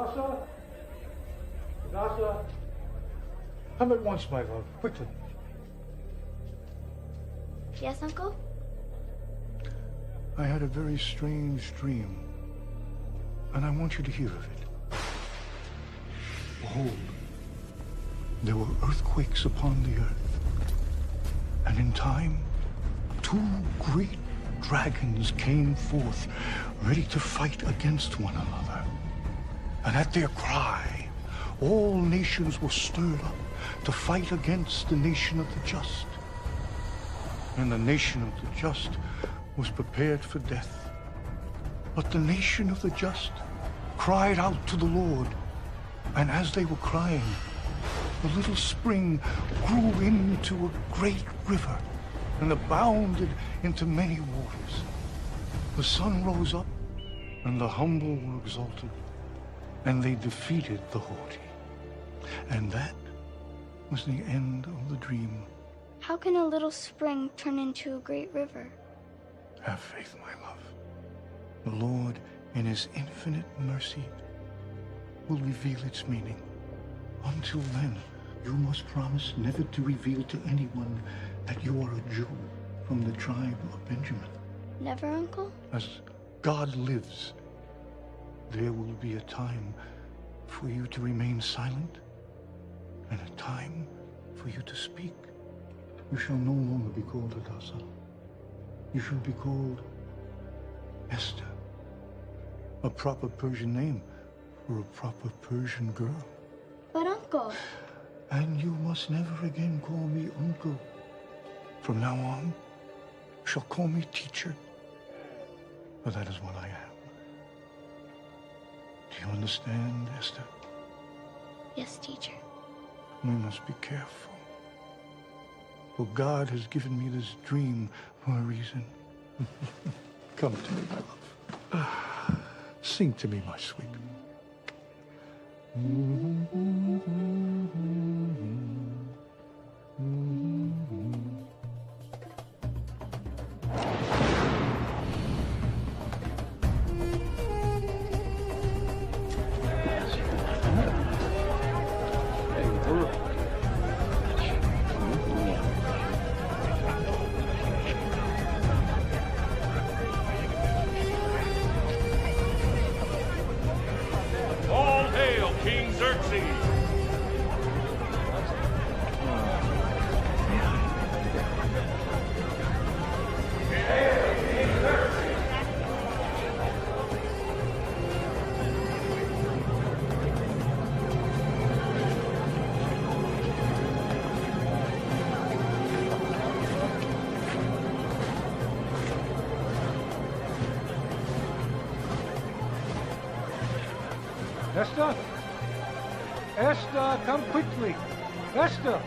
Rasa? Rasa? Come at once, my love, quickly. Yes, Uncle? I had a very strange dream, and I want you to hear of it. Behold, there were earthquakes upon the earth, and in time, two great dragons came forth, ready to fight against one another. And at their cry, all nations were stirred up to fight against the nation of the just. And the nation of the just was prepared for death. But the nation of the just cried out to the Lord. And as they were crying, the little spring grew into a great river and abounded into many waters. The sun rose up, and the humble were exalted, and they defeated the haughty. And that was the end of the dream. How can a little spring turn into a great river? Have faith, my love. The Lord, in his infinite mercy, will reveal its meaning. Until then, you must promise never to reveal to anyone that you are a Jew from the tribe of Benjamin. Never, Uncle? As God lives, there will be a time for you to remain silent and a time for you to speak. You shall no longer be called Hadassah. You shall be called Esther, a proper Persian name for a proper Persian girl. But, Uncle... And you must never again call me uncle. From now on, you shall call me teacher, for that is what I am. Do you understand, Esther? Yes, teacher. We must be careful. For God has given me this dream for a reason. Come to me, my love. Sing to me, my sweet. All hail King Xerxes! Esther? Esther, come quickly. Esther!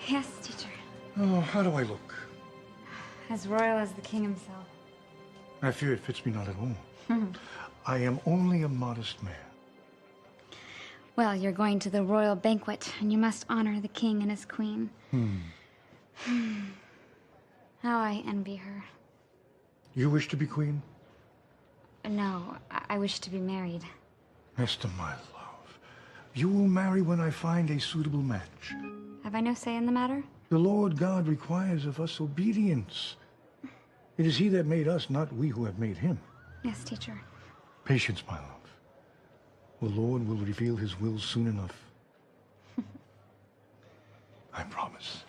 Yes, teacher. Oh, how do I look? As royal as the king himself. I fear it fits me not at all. I am only a modest man. Well, you're going to the royal banquet, and you must honor the king and his queen. How I envy her. You wish to be queen? No, I wish to be married. Esther, my love, you will marry when I find a suitable match. Have I no say in the matter? The Lord God requires of us obedience. It is he that made us, not we who have made him. Yes, teacher. Patience, my love. The Lord will reveal his will soon enough. I promise.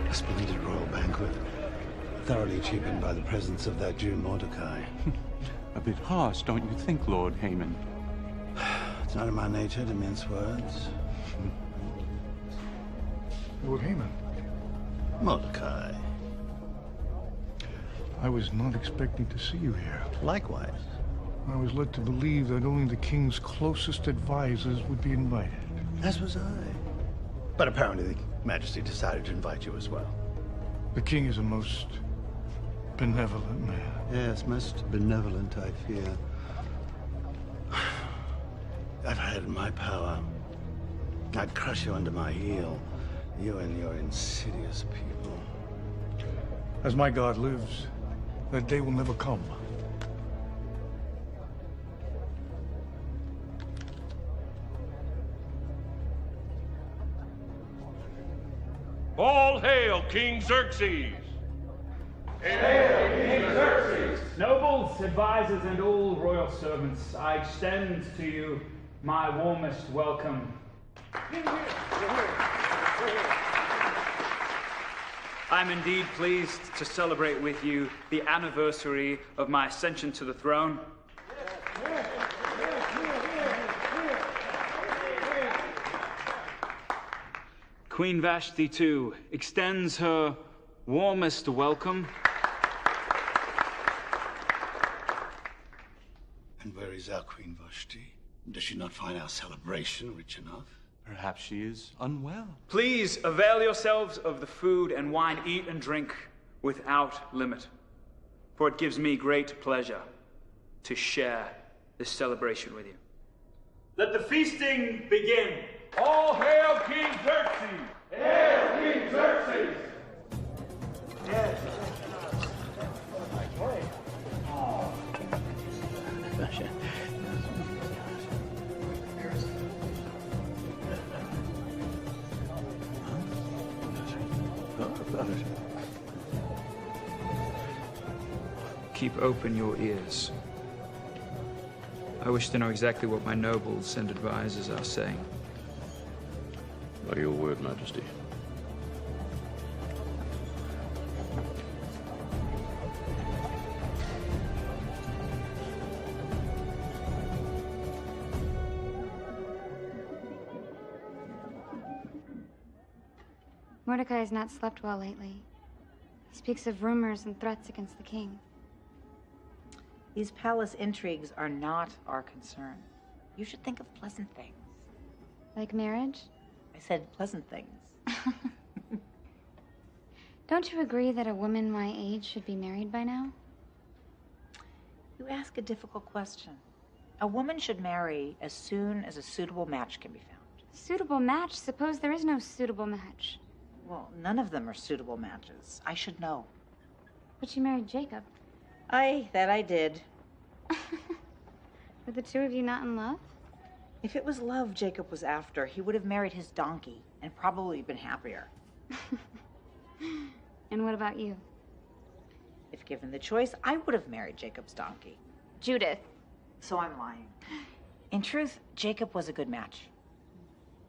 A splendid royal banquet, thoroughly cheapened by the presence of that Jew Mordecai. A bit harsh, don't you think, Lord Haman? It's not in my nature to mince words. Lord Haman, Mordecai. I was not expecting to see you here. Likewise. I was led to believe that only the king's closest advisors would be invited. As was I. But apparently the Majesty decided to invite you as well. The king is a most benevolent man. Yes, most benevolent, I fear. I've had it in my power. I'd crush you under my heel. You and your insidious people. As my God lives, that day will never come. All hail King Xerxes! Hail, King Xerxes! Nobles, advisors, and all royal servants, I extend to you my warmest welcome. I'm indeed pleased to celebrate with you the anniversary of my ascension to the throne. Queen Vashti, too, extends her warmest welcome. And where is our Queen Vashti? Does she not find our celebration rich enough? Perhaps she is unwell. Please avail yourselves of the food and wine, eat and drink without limit, for it gives me great pleasure to share this celebration with you. Let the feasting begin. All hail King Xerxes! Hail King Xerxes! Keep open your ears. I wish to know exactly what my nobles and advisors are saying. By your word, Majesty. Mordecai has not slept well lately. He speaks of rumors and threats against the king. These palace intrigues are not our concern. You should think of pleasant things. Like marriage? I said pleasant things. Don't you agree that a woman my age should be married by now? You ask a difficult question. A woman should marry as soon as a suitable match can be found. Suitable match? Suppose there is no suitable match. Well, none of them are suitable matches. I should know. But you married Jacob. That I did. Were the two of you not in love? If it was love Jacob was after, he would have married his donkey and probably been happier. And what about you? If given the choice, I would have married Jacob's donkey. Judith. So I'm lying. In truth, Jacob was a good match.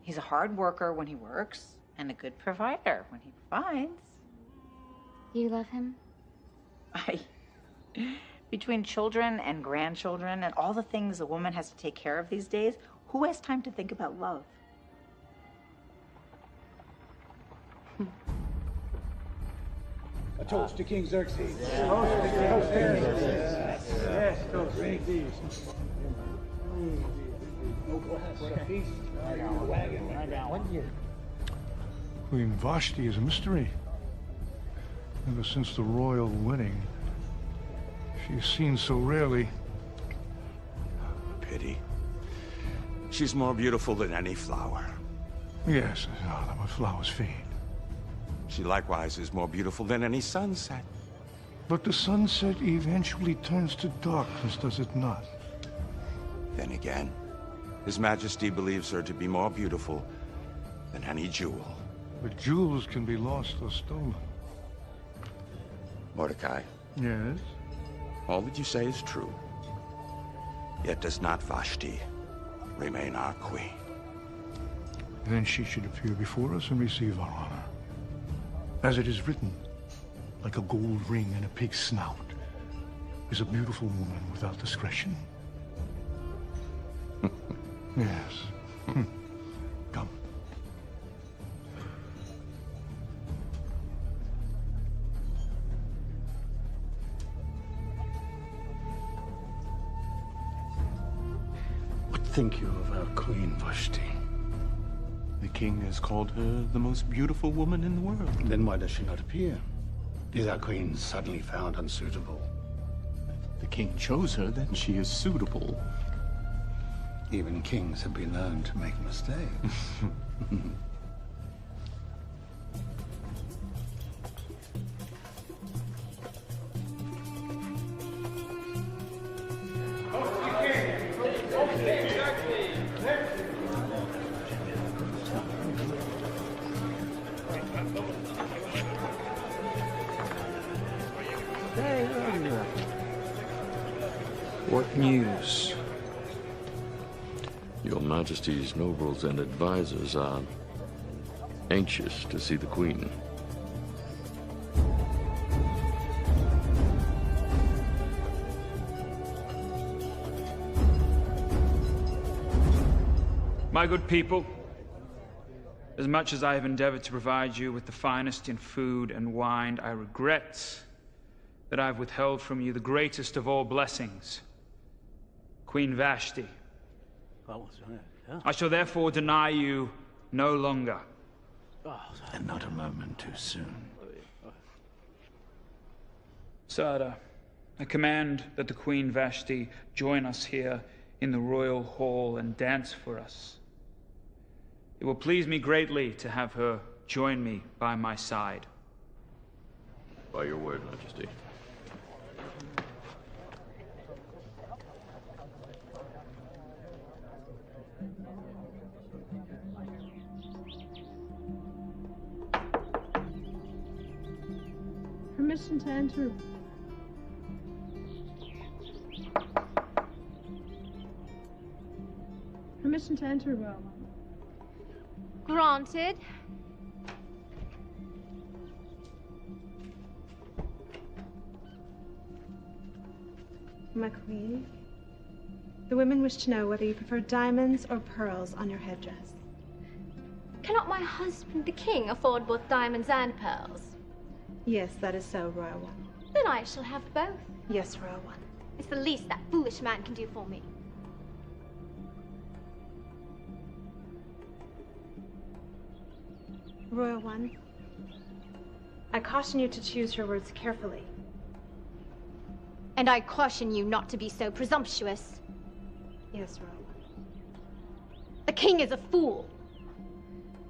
He's a hard worker when he works, and a good provider when he provides. You love him? Between children and grandchildren and all the things a woman has to take care of these days, who has time to think about love? A toast to King Xerxes. Yes, toast. Queen Vashti is a mystery. Ever since the royal wedding, she's seen so rarely. Pity. She's more beautiful than any flower. Yes, but flowers fade. She likewise is more beautiful than any sunset. But the sunset eventually turns to darkness, does it not? Then again, His Majesty believes her to be more beautiful than any jewel. But jewels can be lost or stolen. Mordecai. Yes? All that you say is true. Yet does not Vashti remain our queen? Then she should appear before us and receive our honor. As it is written, like a gold ring in a pig's snout is a beautiful woman without discretion. Yes. Come. think you of our Queen Vashti? The king has called her the most beautiful woman in the world. Then why does she not appear? Is our queen suddenly found unsuitable? The king chose her, then she is suitable. Even kings have been known to make mistakes. What news? Your Majesty's nobles and advisors are anxious to see the Queen. My good people, as much as I have endeavored to provide you with the finest in food and wine, I regret that I have withheld from you the greatest of all blessings, Queen Vashti. I shall therefore deny you no longer. And not a moment too soon. Sada, I command that the Queen Vashti join us here in the royal hall and dance for us. It will please me greatly to have her join me by my side. By your word, Majesty. Permission to enter. Permission to enter, Royal. Granted. My queen, the women wish to know whether you prefer diamonds or pearls on your headdress. Cannot my husband, the king, afford both diamonds and pearls? Yes, that is so, Royal One. Then I shall have both. Yes, Royal One. It's the least that foolish man can do for me. Royal One, I caution you to choose your words carefully. And I caution you not to be so presumptuous. Yes, Royal One. The king is a fool.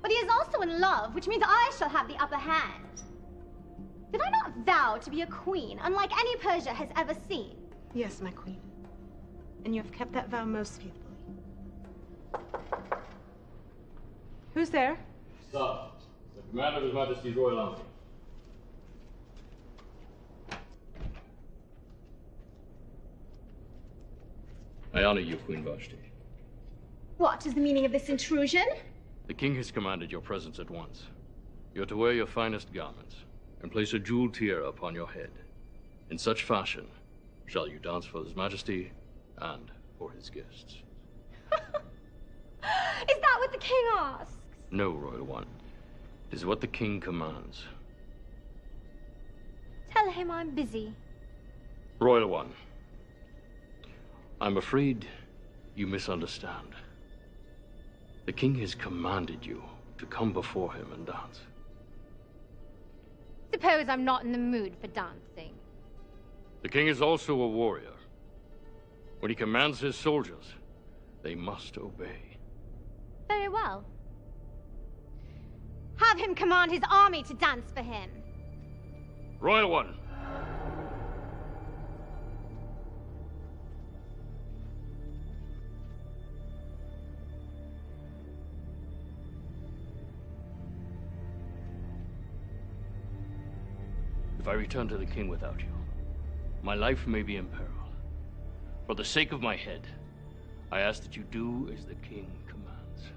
But he is also in love, which means I shall have the upper hand. Did I not vow to be a queen, unlike any Persia has ever seen? Yes, my queen. And you have kept that vow most faithfully. Who's there? Sir, the commander of His Majesty's Royal Army. I honor you, Queen Vashti. What is the meaning of this intrusion? The king has commanded your presence at once. You're to wear your finest garments and place a jeweled tiara upon your head. In such fashion shall you dance for His Majesty and for his guests. Is that what the king asks? No, Royal One. It is what the king commands. Tell him I'm busy. Royal One, I'm afraid you misunderstand. The king has commanded you to come before him and dance. Suppose I'm not in the mood for dancing. The king is also a warrior. When he commands his soldiers, they must obey. Very well. Have him command his army to dance for him. Royal One. If I return to the king without you, my life may be in peril. For the sake of my head, I ask that you do as the king commands.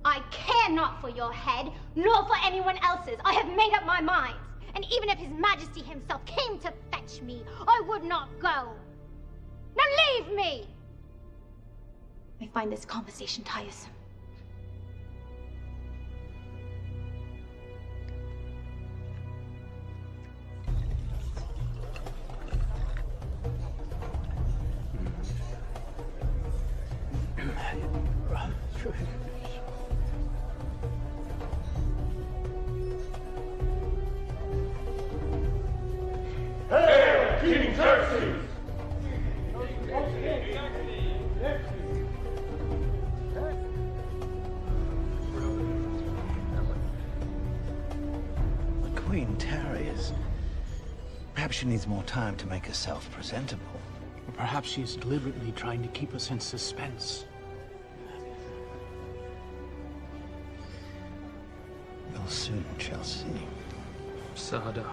I care not for your head, nor for anyone else's. I have made up my mind. And even if His Majesty himself came to fetch me, I would not go. Now leave me! I find this conversation tiresome. Perhaps she needs more time to make herself presentable. Or perhaps she is deliberately trying to keep us in suspense. You'll soon shall see. Sada,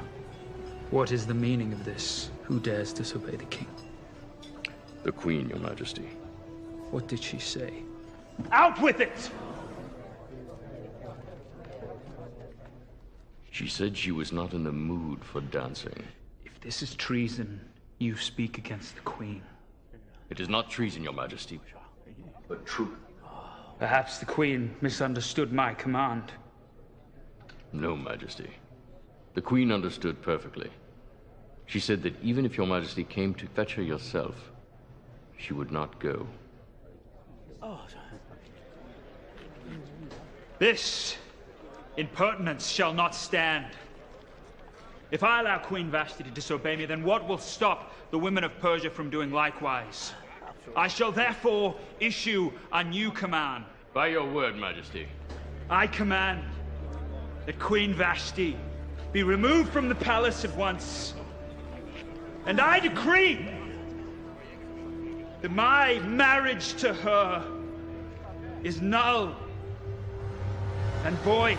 what is the meaning of this? Who dares disobey the king? The Queen, Your Majesty. What did she say? Out with it! She said she was not in the mood for dancing. If this is treason, you speak against the Queen. It is not treason, Your Majesty, but truth. Perhaps the Queen misunderstood my command. No, Majesty. The Queen understood perfectly. She said that even if Your Majesty came to fetch her yourself, she would not go. This impertinence shall not stand. If I allow Queen Vashti to disobey me, then what will stop the women of Persia from doing likewise? I shall therefore issue a new command. By your word, Majesty. I command that Queen Vashti be removed from the palace at once. And I decree that my marriage to her is null and void.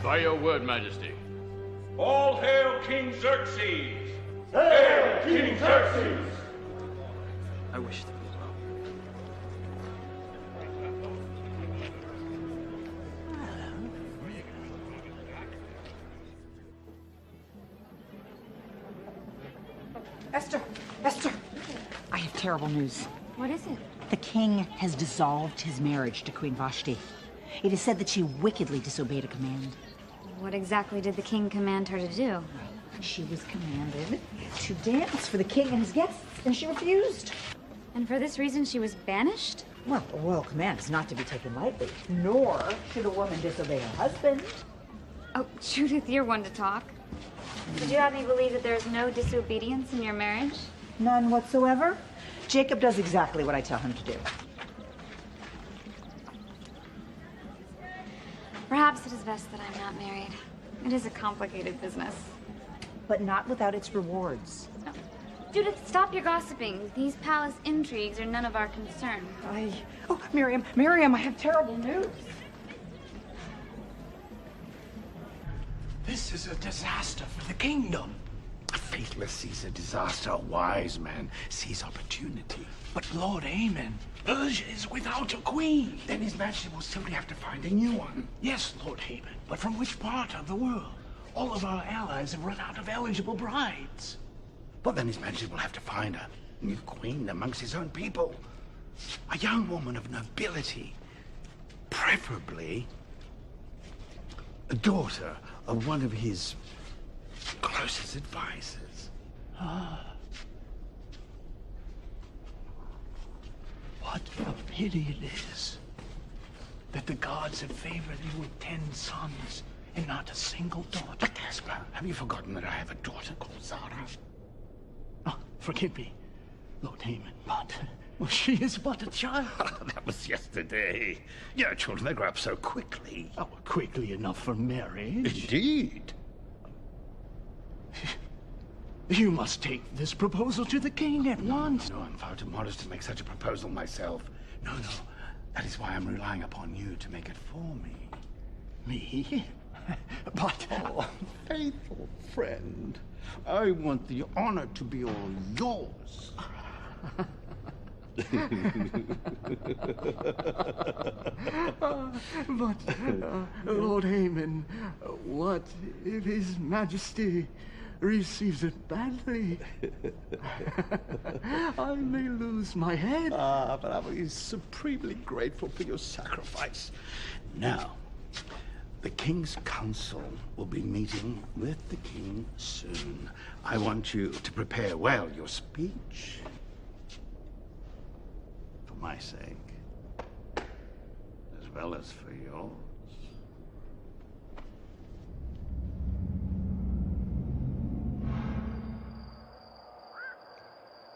By your word, Majesty. All hail King Xerxes! Hail King Xerxes! I wish to be well. Esther! Esther! I have terrible news. What is it? The king has dissolved his marriage to Queen Vashti. It is said that she wickedly disobeyed a command. What exactly did the king command her to do? She was commanded to dance for the king and his guests, and she refused. And for this reason she was banished? Well, a royal command is not to be taken lightly, nor should a woman disobey her husband. Oh, Judith, you're one to talk. Did you have me believe that there's no disobedience in your marriage? None whatsoever. Jacob does exactly what I tell him to do. Perhaps it is best that I'm not married. It is a complicated business. But not without its rewards. No. Judith, stop your gossiping. These palace intrigues are none of our concern. Oh, Miriam, I have terrible news. This is a disaster for the kingdom. A faithless sees a disaster, a wise man sees opportunity. But Lord Aemon, Persia is without a queen. Then His Majesty will simply have to find a new one. Yes, Lord Aemon, but from which part of the world? All of our allies have run out of eligible brides. But then His Majesty will have to find a new queen amongst his own people. A young woman of nobility. Preferably a daughter of one of his closest advisors. What a pity it is that the gods have favored you with 10 sons and not a single daughter. But Caspar, have you forgotten that I have a daughter called Zara? Oh, forgive me, Lord Aemon, but she is but a child. That was yesterday. You know, children, they grow up so quickly. Oh, quickly enough for marriage. Indeed. You must take this proposal to the king at once. No, I'm far too modest to make such a proposal myself. No. That is why I'm relying upon you to make it for me. Me? But... Oh, faithful friend. I want the honor to be all yours. But, Lord Aemon, what if His Majesty receives it badly? I may lose my head. But I will be supremely grateful for your sacrifice. Now, the King's Council will be meeting with the King soon. I want you to prepare well your speech. For my sake, as well as for yours.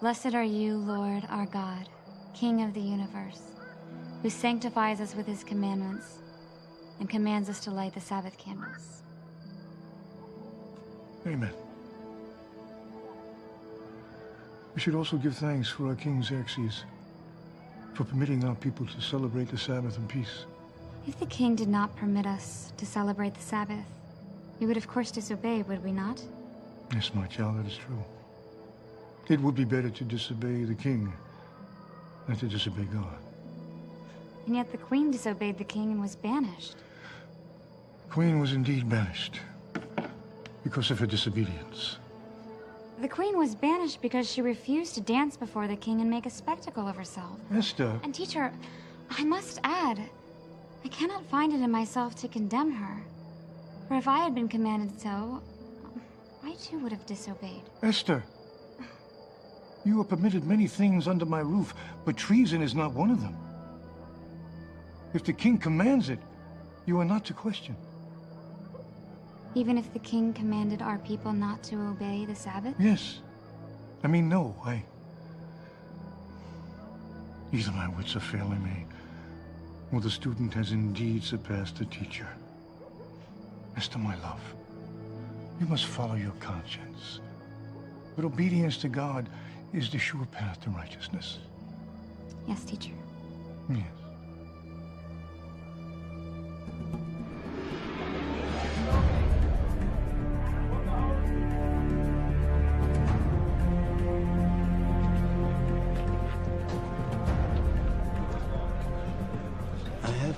Blessed are you, Lord, our God, King of the universe, who sanctifies us with His commandments and commands us to light the Sabbath candles. Amen. We should also give thanks for our King Xerxes, for permitting our people to celebrate the Sabbath in peace. If the king did not permit us to celebrate the Sabbath, we would of course disobey, would we not? Yes, my child, that is true. It would be better to disobey the king than to disobey God. And yet the queen disobeyed the king and was banished. The queen was indeed banished because of her disobedience. The queen was banished because she refused to dance before the king and make a spectacle of herself. Esther. And teacher, I must add, I cannot find it in myself to condemn her. For if I had been commanded so, I too would have disobeyed. Esther, you are permitted many things under my roof, but treason is not one of them. If the king commands it, you are not to question. Even if the king commanded our people not to obey the Sabbath? Yes. I mean, no, either my wits are failing me, or the student has indeed surpassed the teacher. Esther, my love, you must follow your conscience. But obedience to God is the sure path to righteousness. Yes, teacher. Yes.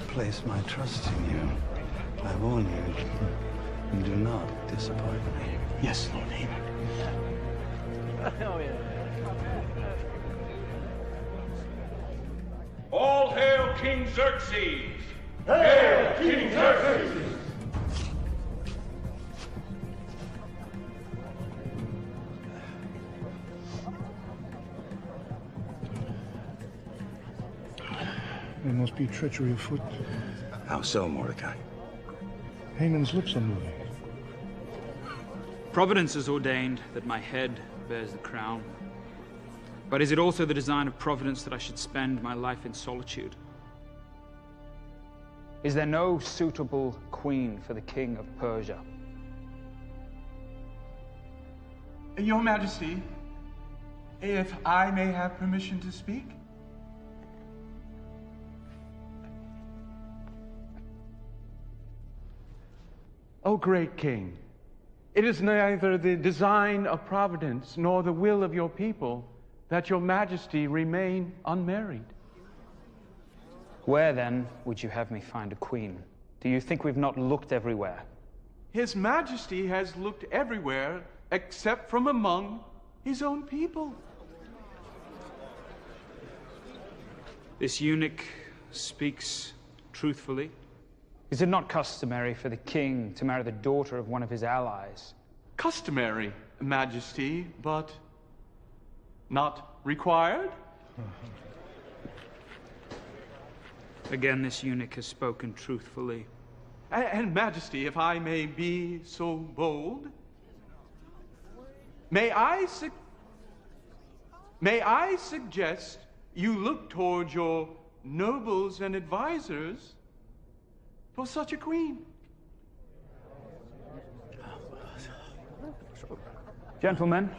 Place my trust in you. I warn you, do not disappoint me. Yes, Lord Haman. All hail King Xerxes! Hail King Xerxes! There must be treachery afoot. How so, Mordecai? Haman's lips are moving. Providence has ordained that my head bears the crown. But is it also the design of Providence that I should spend my life in solitude? Is there no suitable queen for the king of Persia? Your Majesty, if I may have permission to speak? O great king, it is neither the design of Providence nor the will of your people that your Majesty remain unmarried. Where, then, would you have me find a queen? Do you think we've not looked everywhere? His Majesty has looked everywhere except from among his own people. This eunuch speaks truthfully. Is it not customary for the king to marry the daughter of one of his allies? Customary, Majesty, but not required? Again, this eunuch has spoken truthfully. And Majesty, if I may be so bold, may I suggest you look toward your nobles and advisors for such a queen? Gentlemen,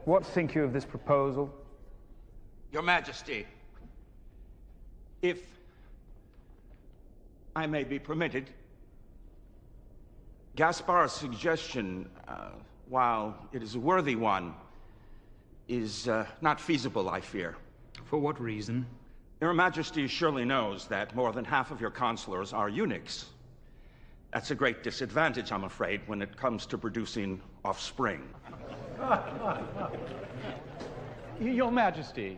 what think you of this proposal? Your Majesty, if I may be permitted, Gaspar's suggestion, while it is a worthy one, is not feasible, I fear. For what reason? Your Majesty surely knows that more than half of your consulars are eunuchs. That's a great disadvantage, I'm afraid, when it comes to producing offspring. Your Majesty,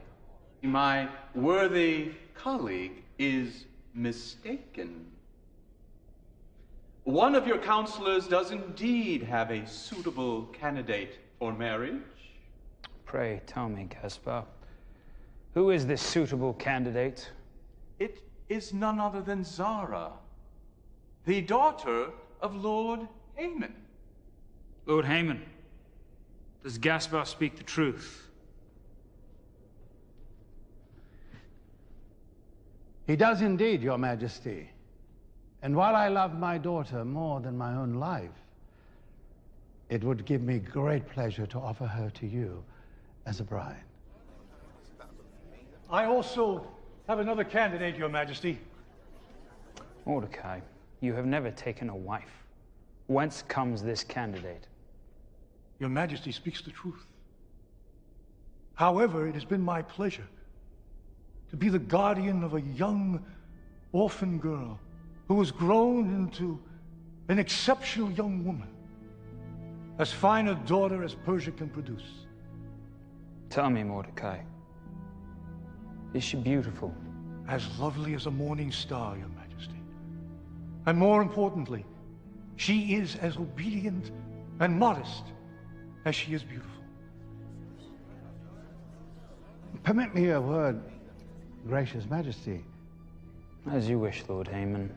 my worthy colleague is mistaken. One of your counselors does indeed have a suitable candidate for marriage. Pray tell me, Gaspar, who is this suitable candidate? It is none other than Zara, the daughter of Lord Haman. Lord Haman, does Gaspar speak the truth? He does indeed, Your Majesty. And while I love my daughter more than my own life, it would give me great pleasure to offer her to you as a bride. I also have another candidate, Your Majesty. Mordecai, you have never taken a wife. Whence comes this candidate? Your Majesty speaks the truth. However, it has been my pleasure to be the guardian of a young orphan girl who has grown into an exceptional young woman, as fine a daughter as Persia can produce. Tell me, Mordecai, is she beautiful? As lovely as a morning star, Your Majesty. And more importantly, she is as obedient and modest as she is beautiful. Permit me a word, gracious Majesty. As you wish, Lord Haman.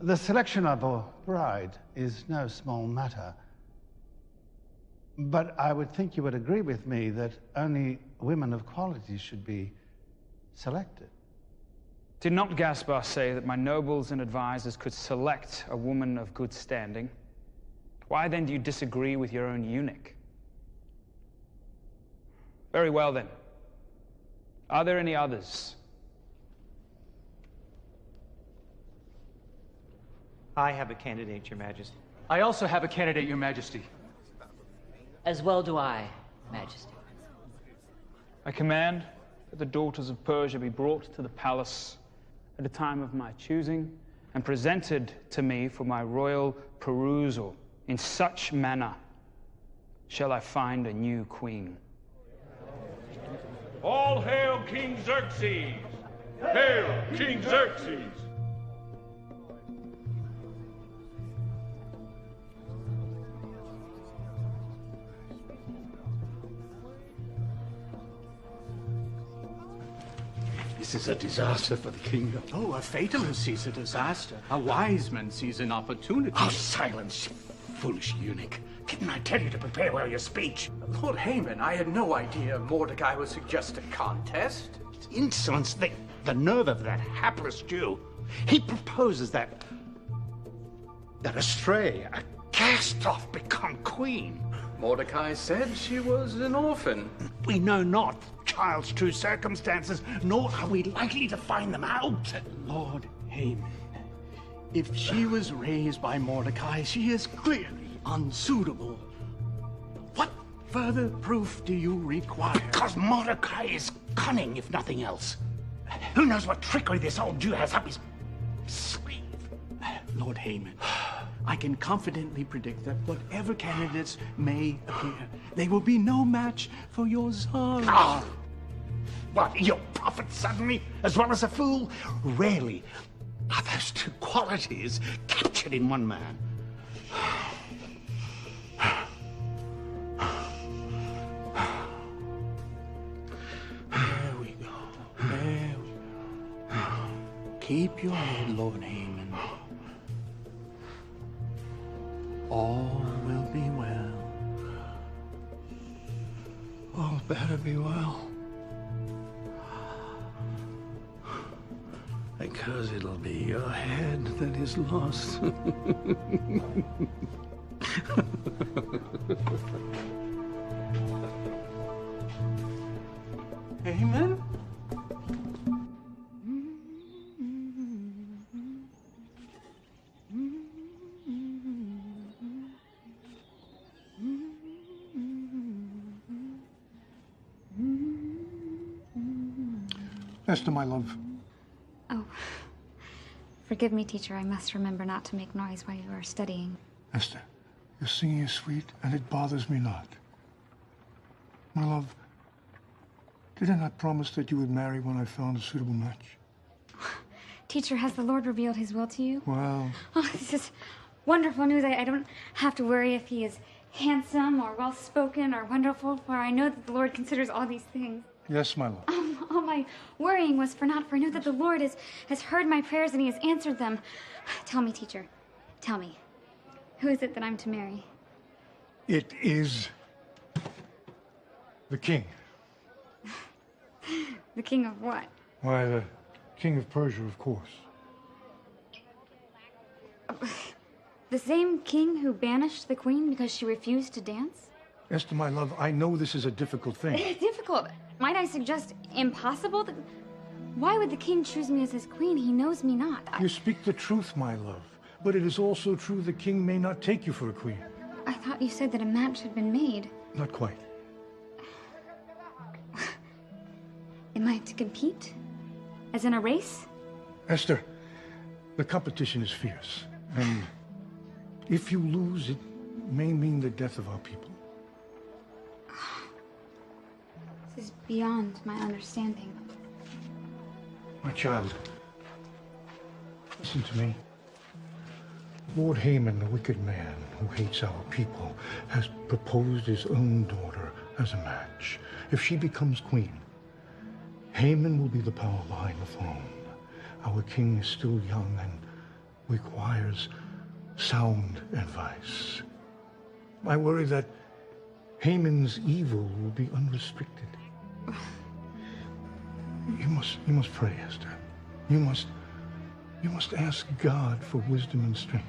The selection of a bride is no small matter. But I would think you would agree with me that only women of quality should be selected. Did not Gaspar say that my nobles and advisors could select a woman of good standing? Why then do you disagree with your own eunuch? Very well then. Are there any others? I have a candidate, Your Majesty. I also have a candidate, Your Majesty. As well do I, Majesty. I command that the daughters of Persia be brought to the palace at a time of my choosing and presented to me for my royal perusal. In such manner shall I find a new queen. All hail King Xerxes! Hail King Xerxes! This is a disaster for the kingdom. Oh, a fatalist sees a disaster. A wise man sees an opportunity. Oh, silence, you foolish eunuch. Didn't I tell you to prepare well your speech? Lord Haman, I had no idea Mordecai would suggest a contest. It's insolence, the nerve of that hapless Jew. He proposes that a stray, a cast-off become queen. Mordecai said she was an orphan. We know not the child's true circumstances, nor are we likely to find them out. Lord Haman, if she was raised by Mordecai, she is clearly unsuitable. What further proof do you require? Because Mordecai is cunning, if nothing else. Who knows what trickery this old Jew has up his sleeve? Lord Haman, I can confidently predict that whatever candidates may appear, they will be no match for your Tsar. Oh. What, your prophet suddenly, as well as a fool? Rarely are those two qualities captured in one man. There we go. There we go. Keep your head, Lord Haman. All will be well. All better be well. Because it'll be your head that is lost. Haman? Esther, my love. Oh. Forgive me, teacher. I must remember not to make noise while you are studying. Esther, your singing is sweet, and it bothers me not. My love, did I not promise that you would marry when I found a suitable match? Teacher, has the Lord revealed his will to you? Well... Oh, this is wonderful news. I don't have to worry if he is handsome or well-spoken or wonderful, for I know that the Lord considers all these things. Yes, my love. All my worrying was for naught, for I know that the Lord has heard my prayers and he has answered them. Tell me, teacher, tell me, who is it that I'm to marry? It is the king. The king of what? Why, the king of Persia, of course. The same king who banished the queen because she refused to dance? Esther, my love, I know this is a difficult thing. Difficult? Might I suggest impossible? Why would the king choose me as his queen? He knows me not. You speak the truth, my love. But it is also true the king may not take you for a queen. I thought you said that a match had been made. Not quite. Am I to compete? As in a race? Esther, the competition is fierce. And if you lose, it may mean the death of our people. This is beyond my understanding. My child, listen to me. Lord Haman, the wicked man who hates our people, has proposed his own daughter as a match. If she becomes queen, Haman will be the power behind the throne. Our king is still young and requires sound advice. I worry that Haman's evil will be unrestricted. You must pray, Esther. You must ask God for wisdom and strength.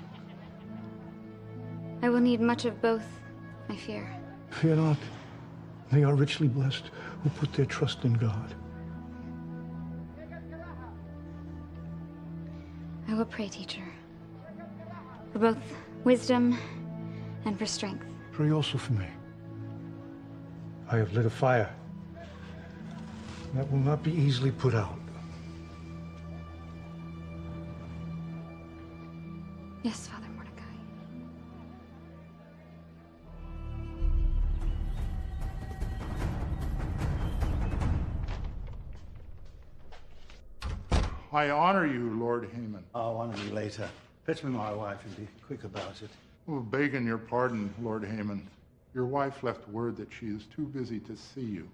I will need much of both, I fear. Fear not. They are richly blessed who put their trust in God. I will pray, teacher, for both wisdom and for strength. Pray also for me. I have lit a fire that will not be easily put out. Yes, Father Mordecai. I honor you, Lord Haman. I'll honor you later. Fetch me my wife and be quick about it. Oh, begging your pardon, Lord Haman. Your wife left word that she is too busy to see you.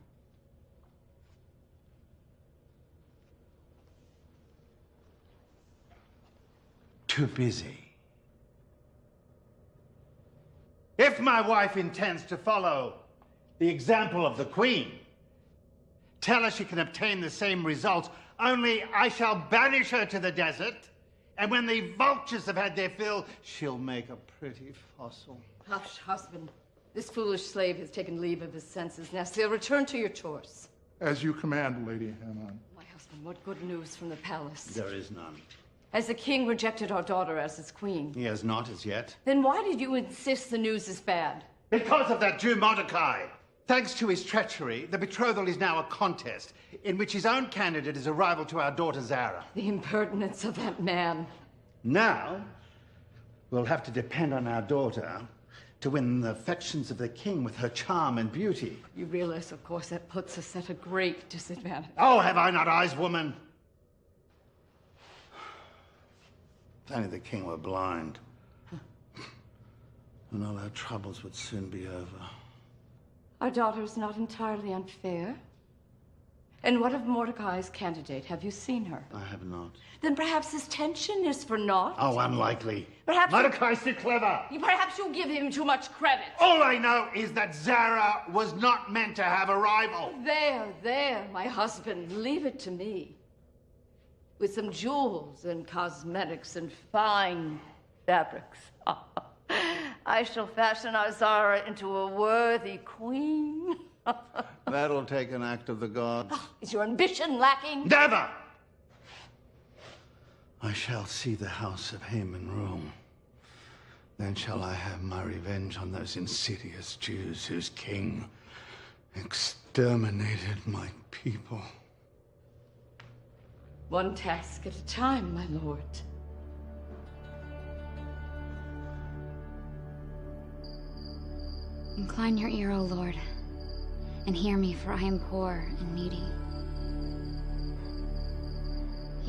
Too busy. If my wife intends to follow the example of the Queen, tell her she can obtain the same results, only I shall banish her to the desert, and when the vultures have had their fill, she'll make a pretty fossil. Hush, husband. This foolish slave has taken leave of his senses. Now, still return to your chores. As you command, Lady Haman. My husband, what good news from the palace? There is none. Has the king rejected our daughter as his queen? He has not as yet. Then why did you insist the news is bad? Because of that Jew Mordecai. Thanks to his treachery, the betrothal is now a contest in which his own candidate is a rival to our daughter Zara. The impertinence of that man. Now, we'll have to depend on our daughter to win the affections of the king with her charm and beauty. You realize, of course, that puts us at a great disadvantage. Oh, have I not eyes, woman? If only the king were blind, and all our troubles would soon be over. Our daughter is not entirely unfair. And what of Mordecai's candidate? Have you seen her? I have not. Then perhaps his tension is for naught? Oh, unlikely. Perhaps Mordecai's too clever. Perhaps you give him too much credit. All I know is that Zara was not meant to have a rival. There, my husband, leave it to me. With some jewels and cosmetics and fine fabrics, I shall fashion our Zara into a worthy queen. That'll take an act of the gods. Is your ambition lacking? Never! I shall see the house of Haman rule. Then shall I have my revenge on those insidious Jews whose king exterminated my people. One task at a time, my lord. Incline your ear, O Lord, and hear me, for I am poor and needy.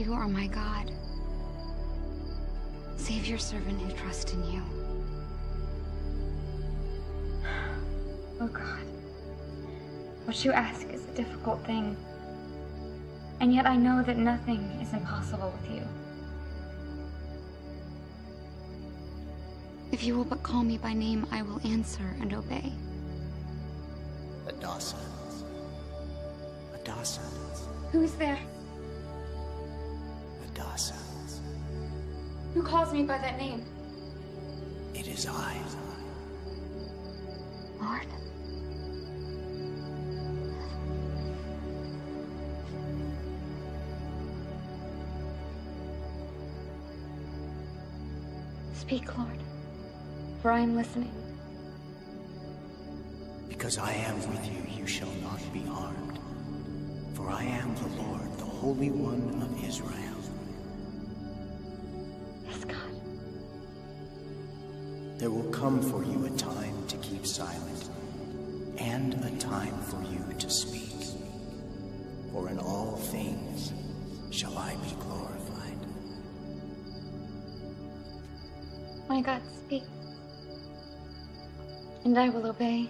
You are my God. Save your servant who trusts in you. Oh God, what you ask is a difficult thing. And yet I know that nothing is impossible with you. If you will but call me by name, I will answer and obey. Adasa. Adasa. Who is there? Adasa. Who calls me by that name? It is I. Lord? Speak, Lord, for I am listening. Because I am with you, you shall not be harmed. For I am the Lord, the Holy One of Israel. Yes, God. There will come for you a time to keep silent, and a time for you to speak. For in all things shall I be glorified. My God, speak, and I will obey.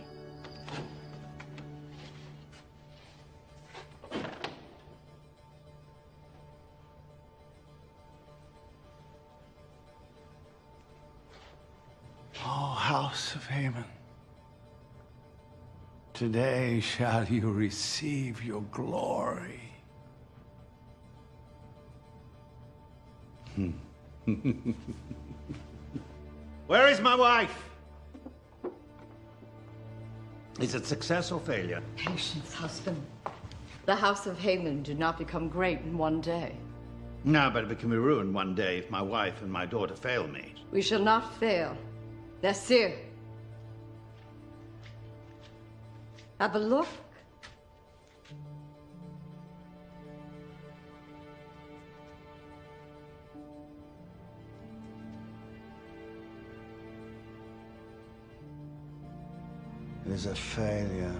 O house of Haman, today shall you receive your glory. Where is my wife? Is it success or failure? Patience, husband. The house of Haman did not become great in one day. No, but it can be ruined one day if my wife and my daughter fail me. We shall not fail. Nasir. Have a look. It is a failure.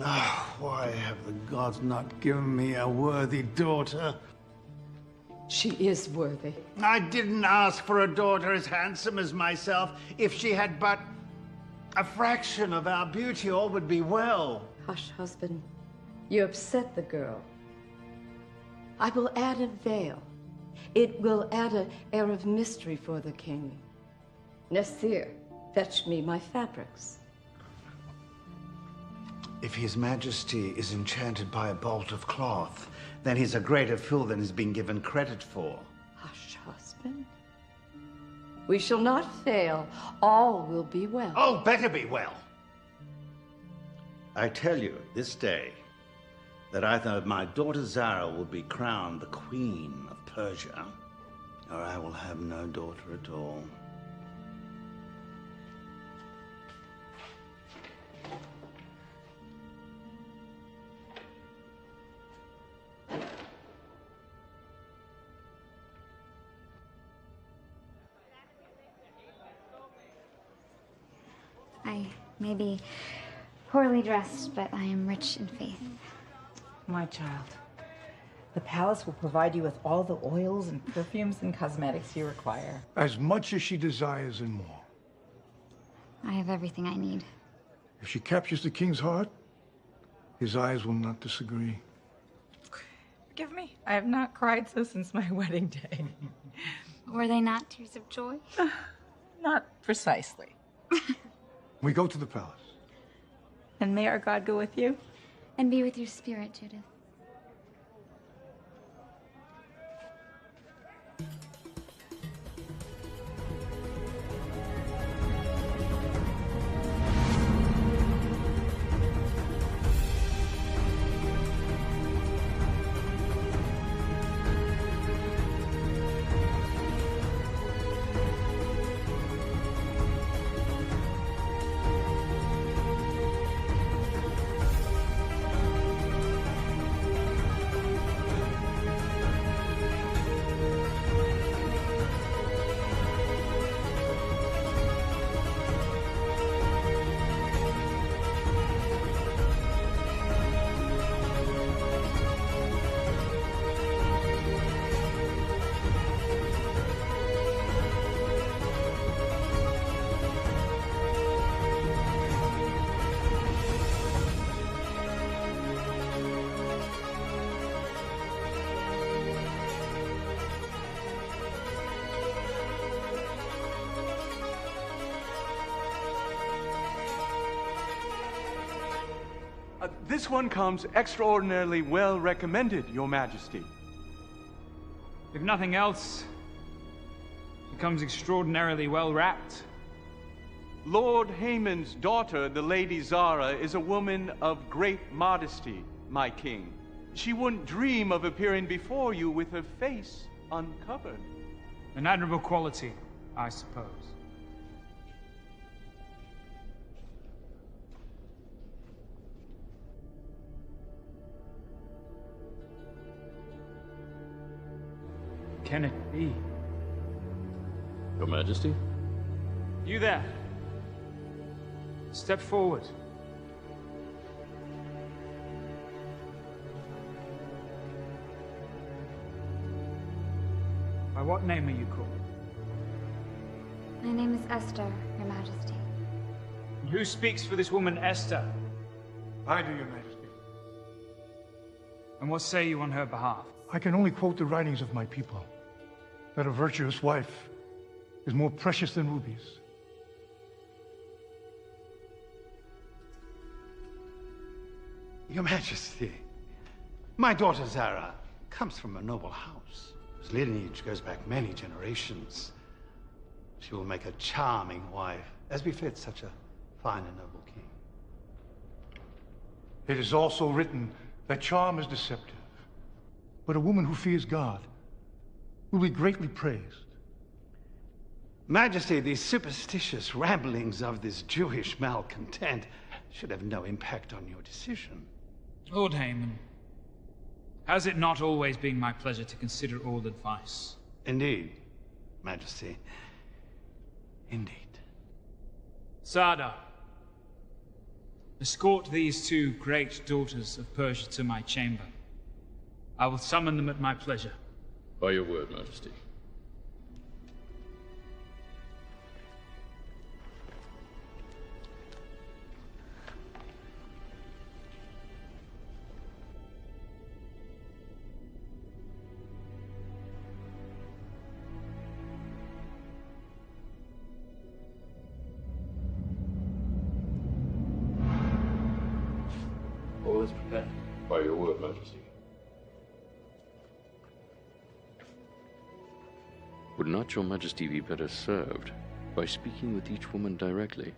Oh, why have the gods not given me a worthy daughter? She is worthy. I didn't ask for a daughter as handsome as myself. If she had but a fraction of our beauty, all would be well. Hush, husband. You upset the girl. I will add a veil. It will add an air of mystery for the king. Nasir, fetch me my fabrics. If His Majesty is enchanted by a bolt of cloth, then he's a greater fool than he's been given credit for. Hush, husband. We shall not fail. All will be well. Oh, better be well. I tell you this day that either my daughter Zara will be crowned the Queen of Persia, or I will have no daughter at all. I may be poorly dressed, but I am rich in faith. My child, the palace will provide you with all the oils and perfumes and cosmetics you require. As much as she desires and more. I have everything I need. If she captures the king's heart, his eyes will not disagree. Forgive me, I have not cried so since my wedding day. Were they not tears of joy? Not precisely. We go to the palace. And may our God go with you? And be with your spirit, Judith. This one comes extraordinarily well recommended, Your Majesty. If nothing else, it comes extraordinarily well wrapped. Lord Haman's daughter, the Lady Zara, is a woman of great modesty, my king. She wouldn't dream of appearing before you with her face uncovered. An admirable quality, I suppose. Can it be? Your Majesty? You there. Step forward. By what name are you called? My name is Esther, Your Majesty. And who speaks for this woman, Esther? I do, Your Majesty. And what say you on her behalf? I can only quote the writings of my people, that a virtuous wife is more precious than rubies. Your Majesty, my daughter Zara comes from a noble house, whose lineage goes back many generations. She will make a charming wife, as befits such a fine and noble king. It is also written that charm is deceptive, but a woman who fears God will be greatly praised. Majesty, the superstitious ramblings of this Jewish malcontent should have no impact on your decision. Lord Haman, has it not always been my pleasure to consider all advice? Indeed, Majesty. Indeed. Sada, escort these two great daughters of Persia to my chamber. I will summon them at my pleasure. By your word, Majesty. All is prepared. By your word, Majesty. Would not your Majesty be better served by speaking with each woman directly?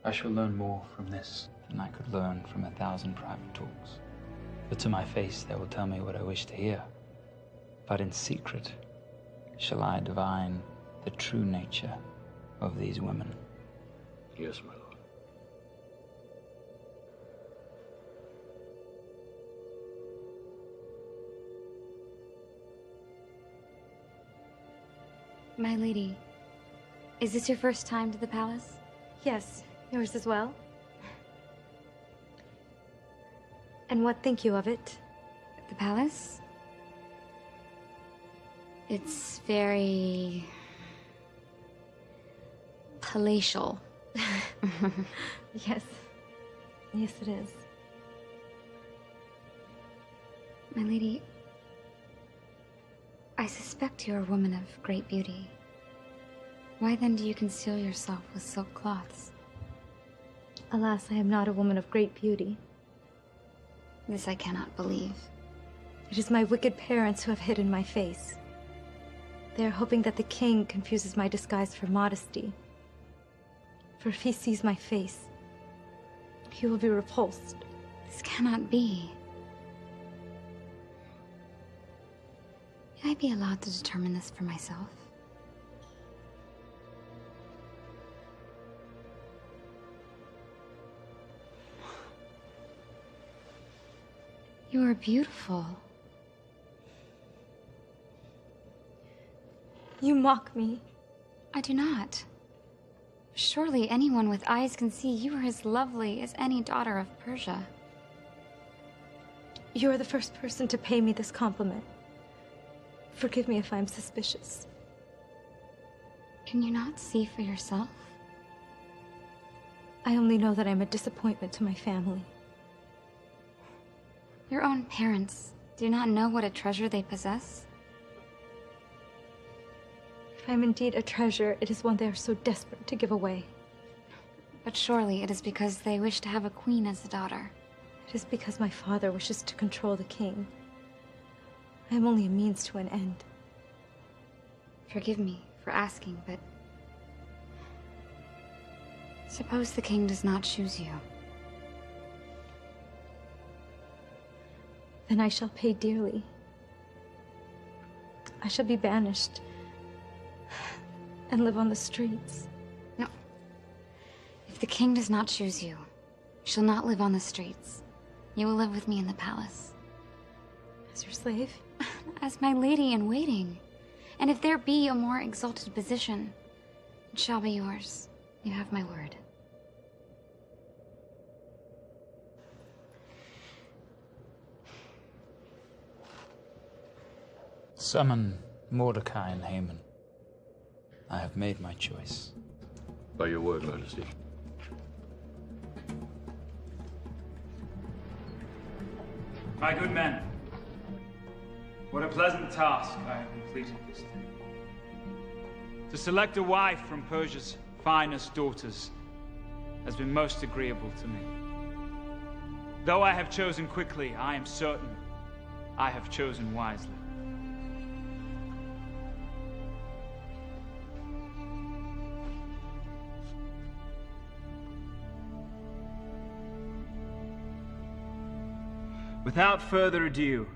I shall learn more from this than I could learn from 1,000 private talks. For to my face they will tell me what I wish to hear. But in secret shall I divine the true nature of these women. Yes, my lord. My lady, is this your first time to the palace? Yes, yours as well. And what think you of it? The palace? It's very palatial. Yes. Yes, it is. My lady, I suspect you're a woman of great beauty. Why then do you conceal yourself with silk cloths? Alas, I am not a woman of great beauty. This I cannot believe. It is my wicked parents who have hidden my face. They are hoping that the king confuses my disguise for modesty. For if he sees my face, he will be repulsed. This cannot be. May I be allowed to determine this for myself? You are beautiful. You mock me. I do not. Surely anyone with eyes can see you are as lovely as any daughter of Persia. You are the first person to pay me this compliment. Forgive me if I'm suspicious. Can you not see for yourself? I only know that I'm a disappointment to my family. Your own parents do not know what a treasure they possess? If I'm indeed a treasure, it is one they are so desperate to give away. But surely it is because they wish to have a queen as a daughter. It is because my father wishes to control the king. I am only a means to an end. Forgive me for asking, but suppose the king does not choose you. Then I shall pay dearly. I shall be banished and live on the streets. No. If the king does not choose you, you shall not live on the streets. You will live with me in the palace. As your slave? As my lady in waiting. And if there be a more exalted position, it shall be yours. You have my word. Summon Mordecai and Haman. I have made my choice. By your word, Majesty. My good men, what a pleasant task I have completed this day. To select a wife from Persia's finest daughters has been most agreeable to me. Though I have chosen quickly, I am certain I have chosen wisely. Without further ado,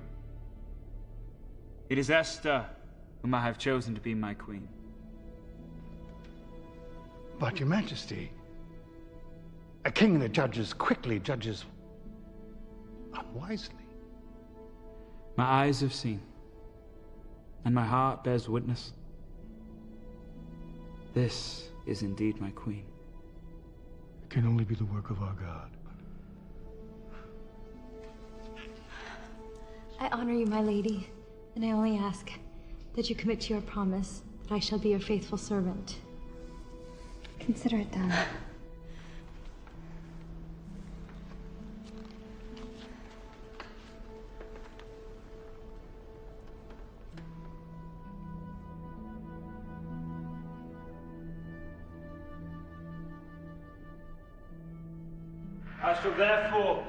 it is Esther whom I have chosen to be my queen. But, Your Majesty, a king that judges quickly judges unwisely. My eyes have seen, and my heart bears witness. This is indeed my queen. It can only be the work of our God. I honor you, my lady, and I only ask that you commit to your promise that I shall be your faithful servant. Consider it done. I shall therefore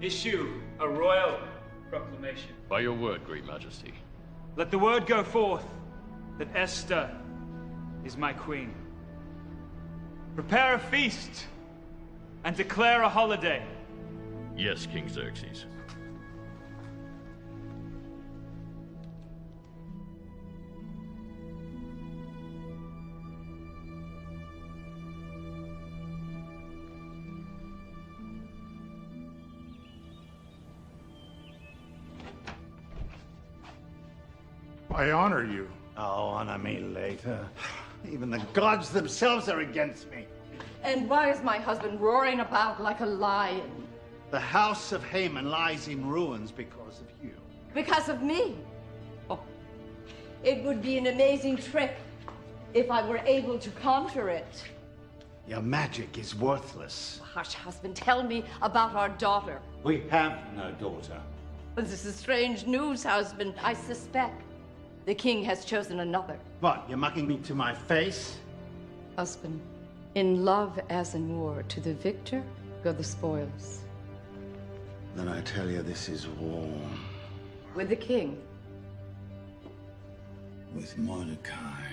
issue a royal proclamation. By your word, great majesty. Let the word go forth that Esther is my queen. Prepare a feast and declare a holiday. Yes, King Xerxes. I honor you. Oh, honor me later. Even the gods themselves are against me. And why is my husband roaring about like a lion? The house of Haman lies in ruins because of you. Because of me? Oh, it would be an amazing trick if I were able to conjure it. Your magic is worthless. Hush, husband, tell me about our daughter. We have no daughter. But this is strange news, husband. I suspect the king has chosen another. What, you're mucking me to my face? Husband, in love as in war, to the victor go the spoils. Then I tell you, this is war. With the king. With Mordecai.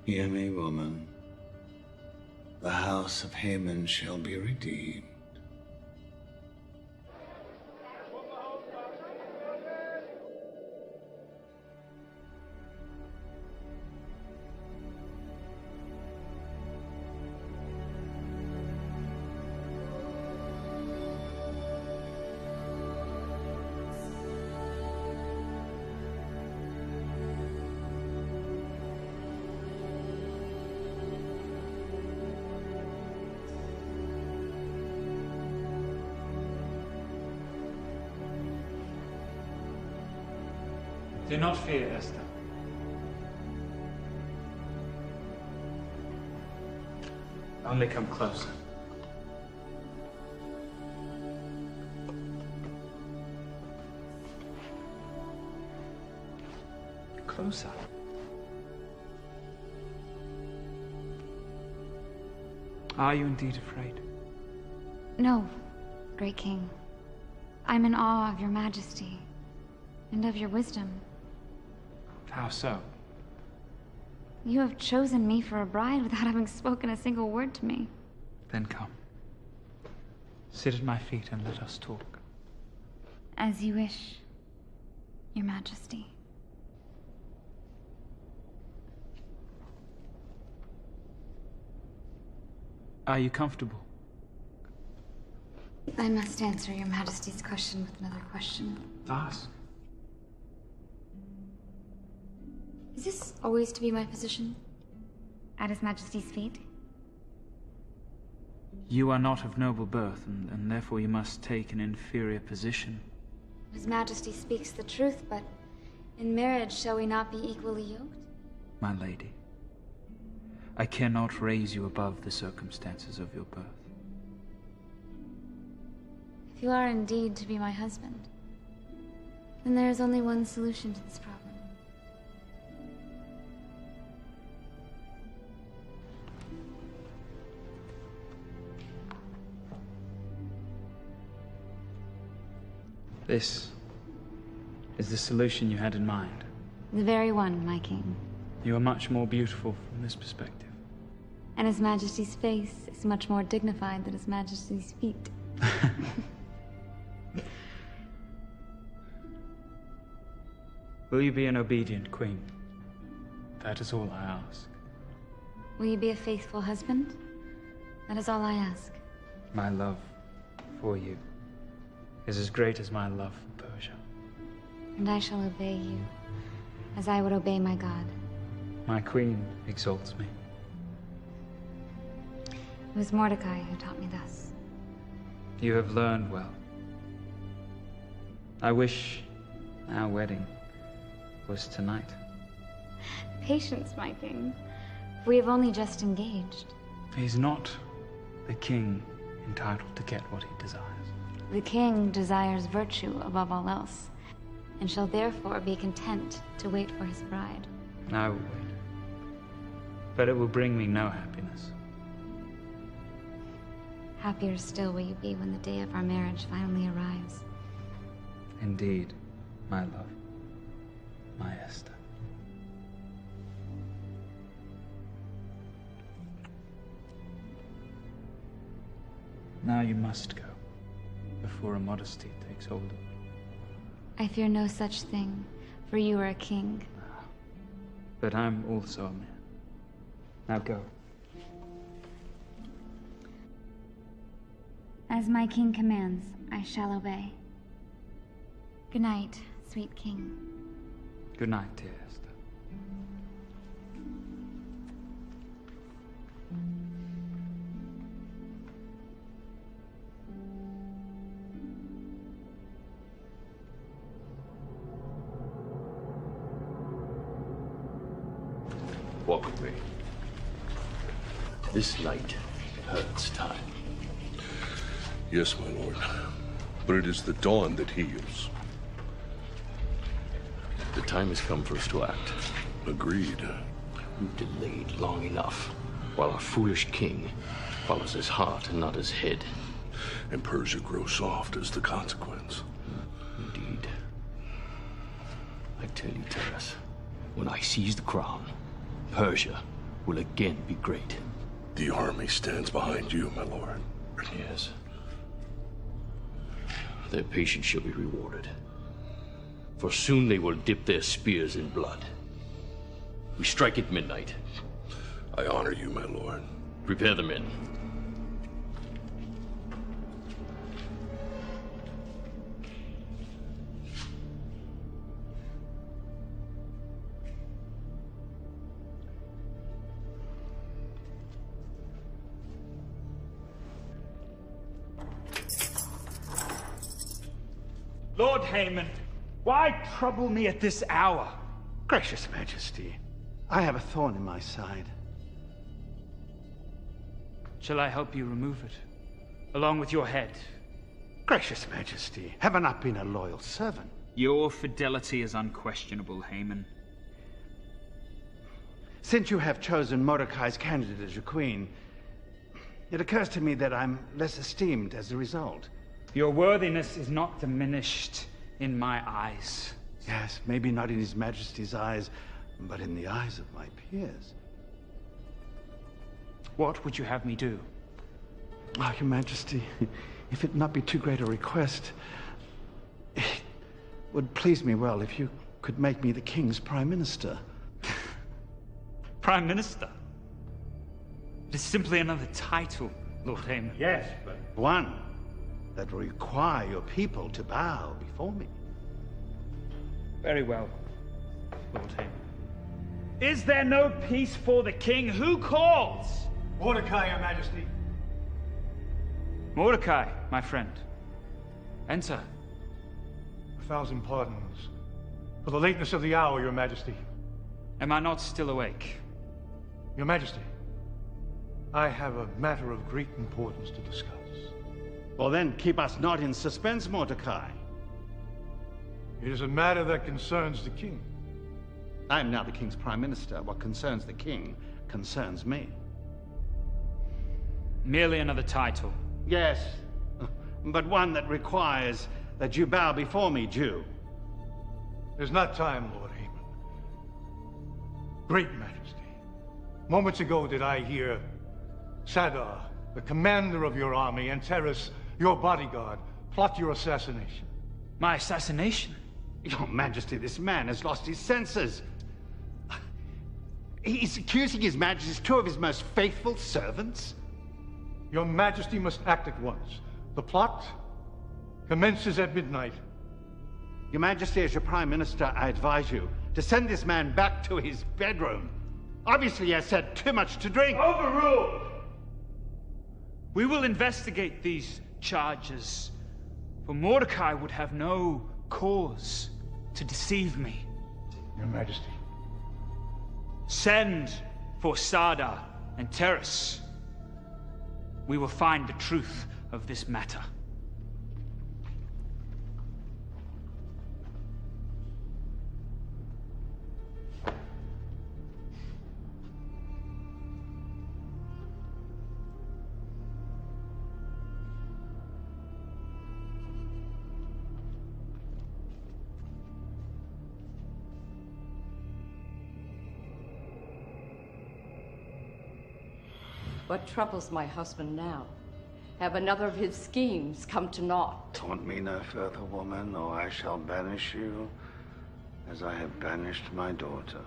Hear me, woman. The house of Haman shall be redeemed. Do not fear, Esther. Only come closer. Closer. Are you indeed afraid? No, great king. I'm in awe of your majesty and of your wisdom. How so? You have chosen me for a bride without having spoken a single word to me. Then come. Sit at my feet and let us talk. As you wish, your majesty. Are you comfortable? I must answer your Majesty's question with another question. Ask. Is this always to be my position? At His Majesty's feet? You are not of noble birth, and therefore you must take an inferior position. His Majesty speaks the truth, but in marriage shall we not be equally yoked? My lady, I cannot raise you above the circumstances of your birth. If you are indeed to be my husband, then there is only one solution to this problem. This is the solution you had in mind. The very one, my king. You are much more beautiful from this perspective. And His Majesty's face is much more dignified than His Majesty's feet. Will you be an obedient queen? That is all I ask. Will you be a faithful husband? That is all I ask. My love for you is as great as my love for Persia. And I shall obey you, as I would obey my God. My queen exalts me. It was Mordecai who taught me thus. You have learned well. I wish our wedding was tonight. Patience, my king. We have only just engaged. Is not the king entitled to get what he desires? The king desires virtue above all else, and shall therefore be content to wait for his bride. I will wait. But it will bring me no happiness. Happier still will you be when the day of our marriage finally arrives. Indeed, my love, my Esther. Now you must go, before immodesty takes hold of you. I fear no such thing, for you are a king. But I'm also a man. Now go. As my king commands, I shall obey. Good night, sweet king. Good night, dear Esther. Walk with me. This night hurts time. Yes, my lord. But it is the dawn that heals. The time has come for us to act. Agreed. We've delayed long enough, while our foolish king follows his heart and not his head. And Persia grows soft as the consequence. Indeed. I tell you, Taras, when I seize the crown, Persia will again be great. The army stands behind you, my lord. Yes. Their patience shall be rewarded. For soon they will dip their spears in blood. We strike at midnight. I honor you, my lord. Prepare the men. Lord Haman, why trouble me at this hour? Gracious Majesty, I have a thorn in my side. Shall I help you remove it, along with your head? Gracious Majesty, have I not been a loyal servant? Your fidelity is unquestionable, Haman. Since you have chosen Mordecai's candidate as your queen, it occurs to me that I'm less esteemed as a result. Your worthiness is not diminished in my eyes. Yes, maybe not in His Majesty's eyes, but in the eyes of my peers. What would you have me do? Oh, Your Majesty, if it not be too great a request, it would please me well if you could make me the King's Prime Minister. Prime Minister? It is simply another title, Lord Haman. Yes, but one that will require your people to bow before me. Very well, Lord Haman. Is there no peace for the king? Who calls? Mordecai, Your Majesty. Mordecai, my friend. Enter. 1,000 pardons for the lateness of the hour, Your Majesty. Am I not still awake? Your Majesty, I have a matter of great importance to discuss. Well then, keep us not in suspense, Mordecai. It is a matter that concerns the king. I am now the king's prime minister. What concerns the king concerns me. Merely another title. Yes, but one that requires that you bow before me, Jew. There's not time, Lord Haman. Great Majesty, moments ago did I hear Sadar, the commander of your army, and Terrace, your bodyguard, plot your assassination. My assassination? Your Majesty, this man has lost his senses. He's accusing His Majesty's two of his most faithful servants. Your Majesty must act at once. The plot commences at midnight. Your Majesty, as your Prime Minister, I advise you to send this man back to his bedroom. Obviously, he has had too much to drink. Overruled! We will investigate these charges, for Mordecai would have no cause to deceive me. Your Majesty. Send for Sada and Terrace. We will find the truth of this matter. What troubles my husband now? Have another of his schemes come to naught? Taunt me no further, woman, or I shall banish you, as I have banished my daughter.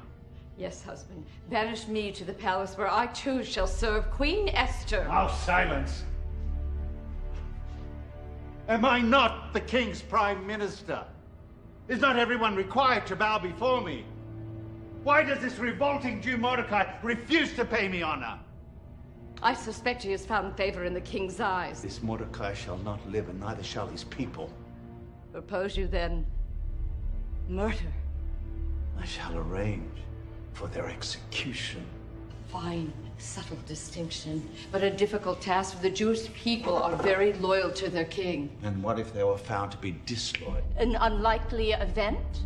Yes, husband. Banish me to the palace where I too shall serve Queen Esther. Now silence! Am I not the king's prime minister? Is not everyone required to bow before me? Why does this revolting Jew Mordecai refuse to pay me honor? I suspect he has found favor in the king's eyes. This Mordecai shall not live, and neither shall his people. Propose you then murder? I shall arrange for their execution. Fine, subtle distinction, but a difficult task, for the Jewish people are very loyal to their king. And what if they were found to be disloyal? An unlikely event?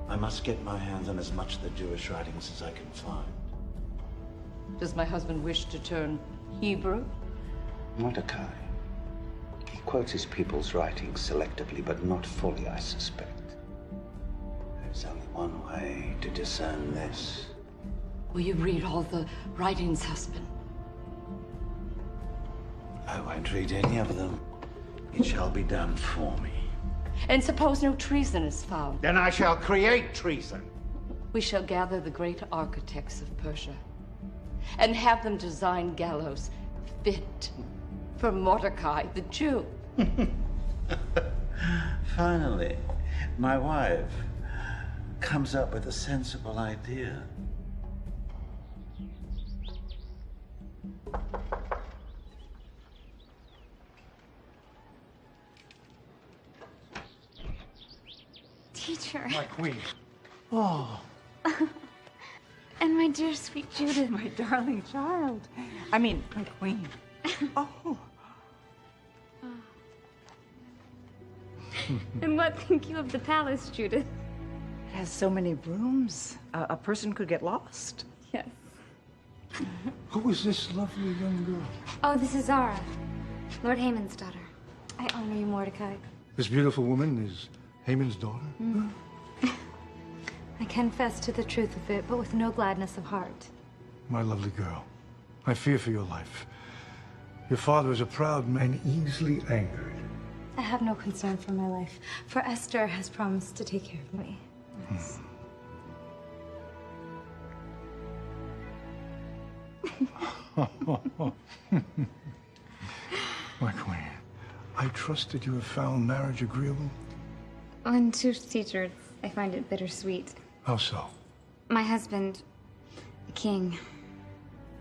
I must get my hands on as much of the Jewish writings as I can find. Does my husband wish to turn Hebrew? Mordecai. He quotes his people's writings selectively, but not fully, I suspect. There's only one way to discern this. Will you read all the writings, husband? I won't read any of them. It shall be done for me. And suppose no treason is found? Then I shall create treason. We shall gather the great architects of Persia and have them design gallows fit for Mordecai the Jew. Finally, my wife comes up with a sensible idea. Teacher. My queen. Oh. And my dear sweet Judith. My darling child. I mean, my queen. Oh. And what think you of the palace, Judith? It has so many rooms. A person could get lost. Yes. Who is this lovely young girl? Oh, this is Zara, Lord Haman's daughter. I honor you, Mordecai. This beautiful woman is Haman's daughter? Mm. I confess to the truth of it, but with no gladness of heart. My lovely girl, I fear for your life. Your father is a proud man, easily angered. I have no concern for my life, for Esther has promised to take care of me. Yes. My queen, I trust that you have found marriage agreeable? Well, in truth, teacher, I find it bittersweet. How so? My husband, the king,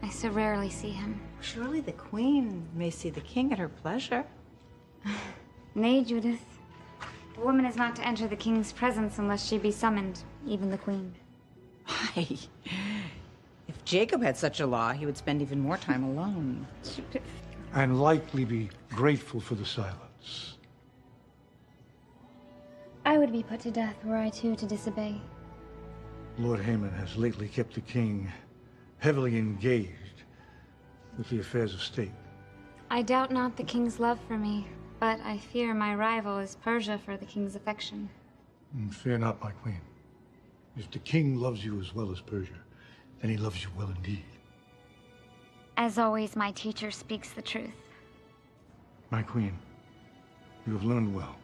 I so rarely see him. Surely the queen may see the king at her pleasure. Nay, Judith. A woman is not to enter the king's presence unless she be summoned, even the queen. Why? If Jacob had such a law, he would spend even more time alone. And likely be grateful for the silence. I would be put to death were I too to disobey. Lord Haman has lately kept the king heavily engaged with the affairs of state. I doubt not the king's love for me, but I fear my rival is Persia for the king's affection. Fear not, my queen. If the king loves you as well as Persia, then he loves you well indeed. As always, my teacher speaks the truth. My queen, you have learned well.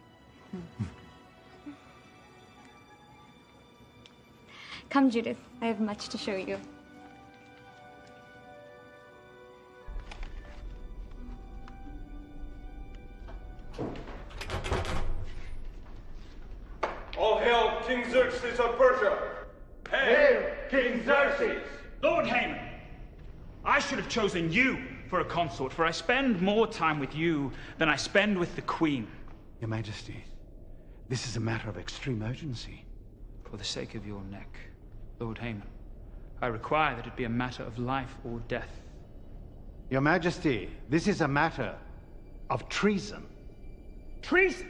Come, Judith. I have much to show you. All hail King Xerxes of Persia! Hail, King Xerxes! Lord Haman, I should have chosen you for a consort, for I spend more time with you than I spend with the queen. Your Majesty, this is a matter of extreme urgency. For the sake of your neck, Lord Haman, I require that it be a matter of life or death. Your Majesty, this is a matter of treason. Treason?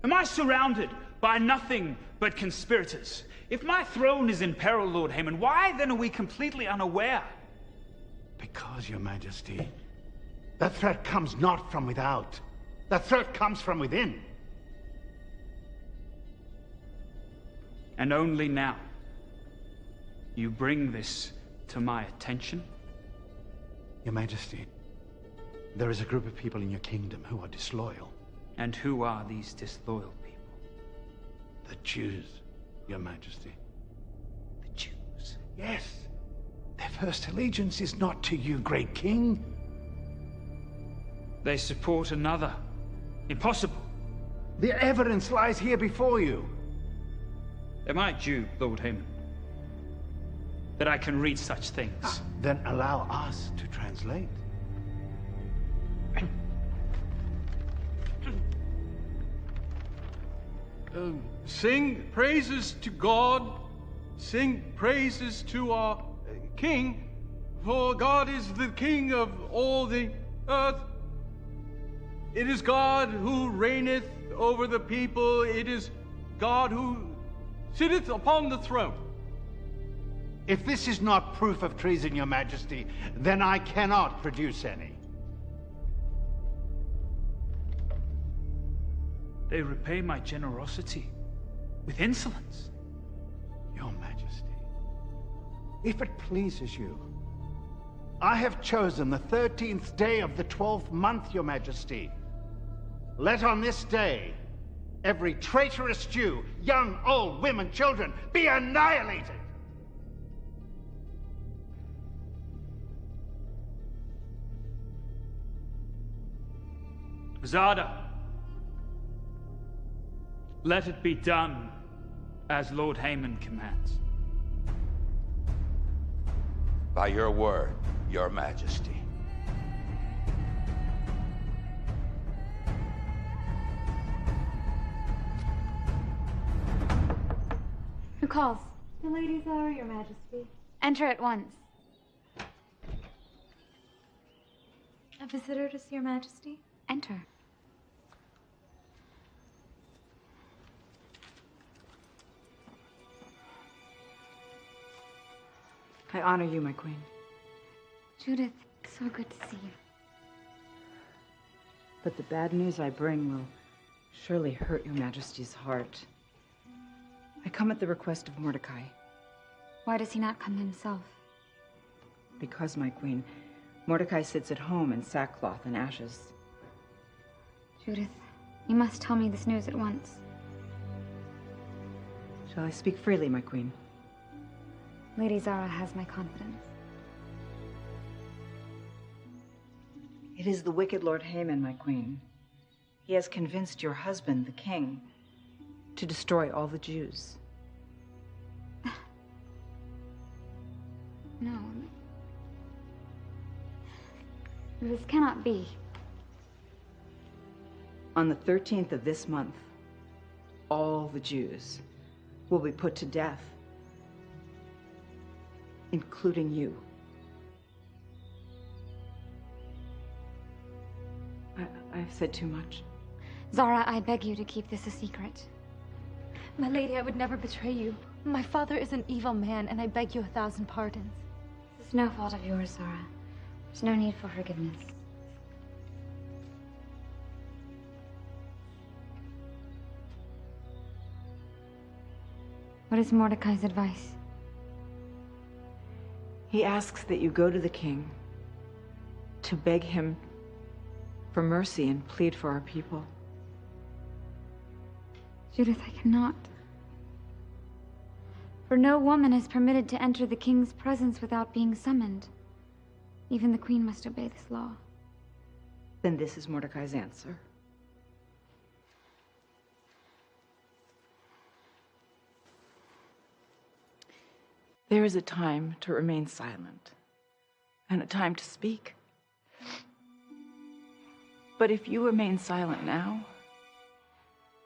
Am I surrounded by nothing but conspirators? If my throne is in peril, Lord Haman, why then are we completely unaware? Because, Your Majesty, that threat comes not from without. That threat comes from within. And only now you bring this to my attention? Your Majesty, there is a group of people in your kingdom who are disloyal. And who are these disloyal people? The Jews, Your Majesty. The Jews? Yes. Their first allegiance is not to you, great king. They support another. Impossible. The evidence lies here before you. Am I Jew, Lord Haman? That I can read such things? Then allow us to translate. Sing praises to God, sing praises to our King, for God is the King of all the earth. It is God who reigneth over the people, it is God who sitteth upon the throne. If this is not proof of treason, Your Majesty, then I cannot produce any. They repay my generosity with insolence. Your Majesty, if it pleases you, I have chosen the 13th day of the 12th month, Your Majesty. Let on this day every traitorous Jew, young, old, women, children, be annihilated. Zada, let it be done as Lord Haman commands. By your word, Your Majesty. Who calls? The ladies are, Your Majesty. Enter at once. A visitor to see Your Majesty? Enter. I honor you, my queen. Judith, so good to see you. But the bad news I bring will surely hurt Your Majesty's heart. I come at the request of Mordecai. Why does he not come himself? Because, my queen, Mordecai sits at home in sackcloth and ashes. Judith, you must tell me this news at once. Shall I speak freely, my queen? Lady Zara has my confidence. It is the wicked Lord Haman, my queen. He has convinced your husband, the king, to destroy all the Jews. No. This cannot be. On the 13th of this month, all the Jews will be put to death, including you. I've said too much. Zara, I beg you to keep this a secret. My lady, I would never betray you. My father is an evil man, and I beg you 1,000 pardons. This is no fault of yours, Zara. There's no need for forgiveness. What is Mordecai's advice? He asks that you go to the king to beg him for mercy and plead for our people. Judith, I cannot. For no woman is permitted to enter the king's presence without being summoned. Even the queen must obey this law. Then this is Mordecai's answer. There is a time to remain silent, and a time to speak. But if you remain silent now,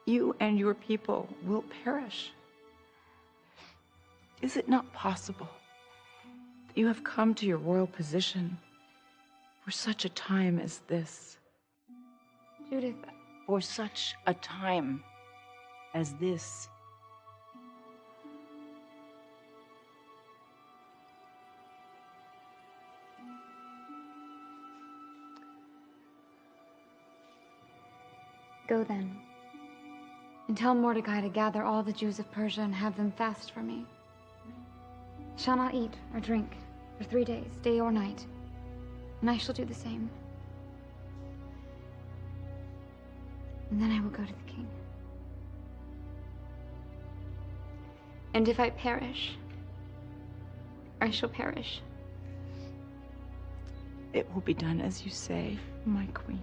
you and your people will perish. Is it not possible that you have come to your royal position for such a time as this? Judith, for such a time as this. Go then, and tell Mordecai to gather all the Jews of Persia and have them fast for me. I shall not eat or drink for 3 days, day or night, and I shall do the same. And then I will go to the king. And if I perish, I shall perish. It will be done as you say, my queen.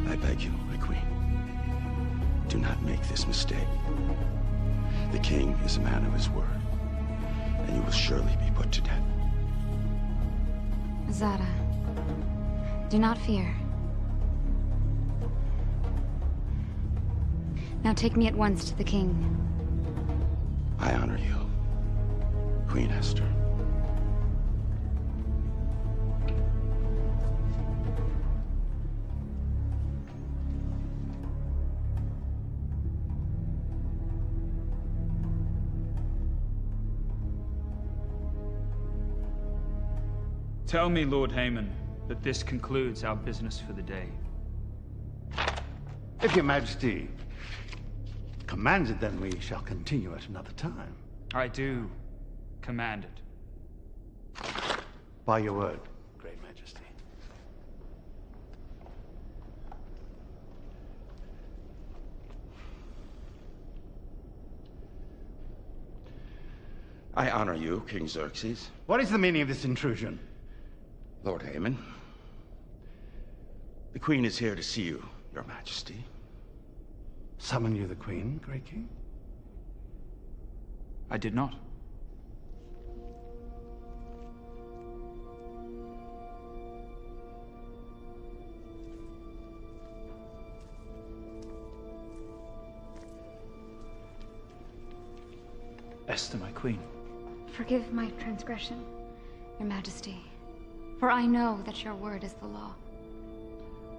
I beg you, my queen, do not make this mistake. The king is a man of his word, and you will surely be put to death. Zara, do not fear. Now take me at once to the king. I honor you, Queen Esther. Tell me, Lord Haman, that this concludes our business for the day. If your majesty commands it, then we shall continue at another time. I do command it. By your word, great majesty. I honor you, King Xerxes. What is the meaning of this intrusion? Lord Haman, the queen is here to see you, your majesty. Summon you the queen, great king? I did not. Esther, my queen. Forgive my transgression, your majesty, for I know that your word is the law.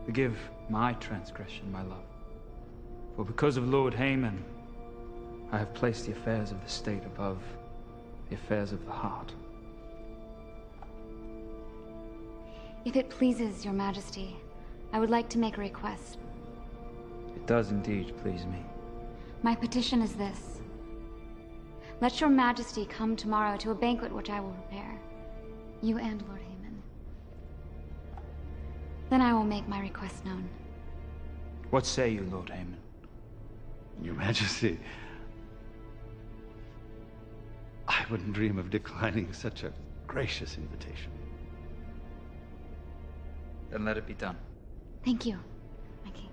Forgive my transgression, my love. For because of Lord Haman, I have placed the affairs of the state above the affairs of the heart. If it pleases your majesty, I would like to make a request. It does indeed please me. My petition is this. Let your majesty come tomorrow to a banquet which I will prepare, you and Lord Haman. Then I will make my request known. What say you, Lord Haman? Your Majesty, I wouldn't dream of declining such a gracious invitation. Then let it be done. Thank you, my king.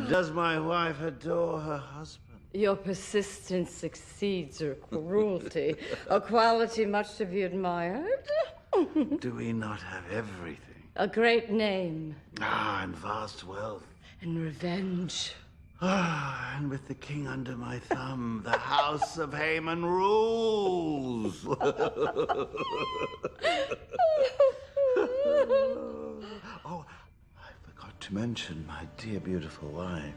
Does my wife adore her husband? Your persistence exceeds her cruelty, a quality much to be admired. Do we not have everything? A great name. And vast wealth. And revenge. And with the king under my thumb, the house of Haman rules. Oh, I forgot to mention, my dear beautiful wife,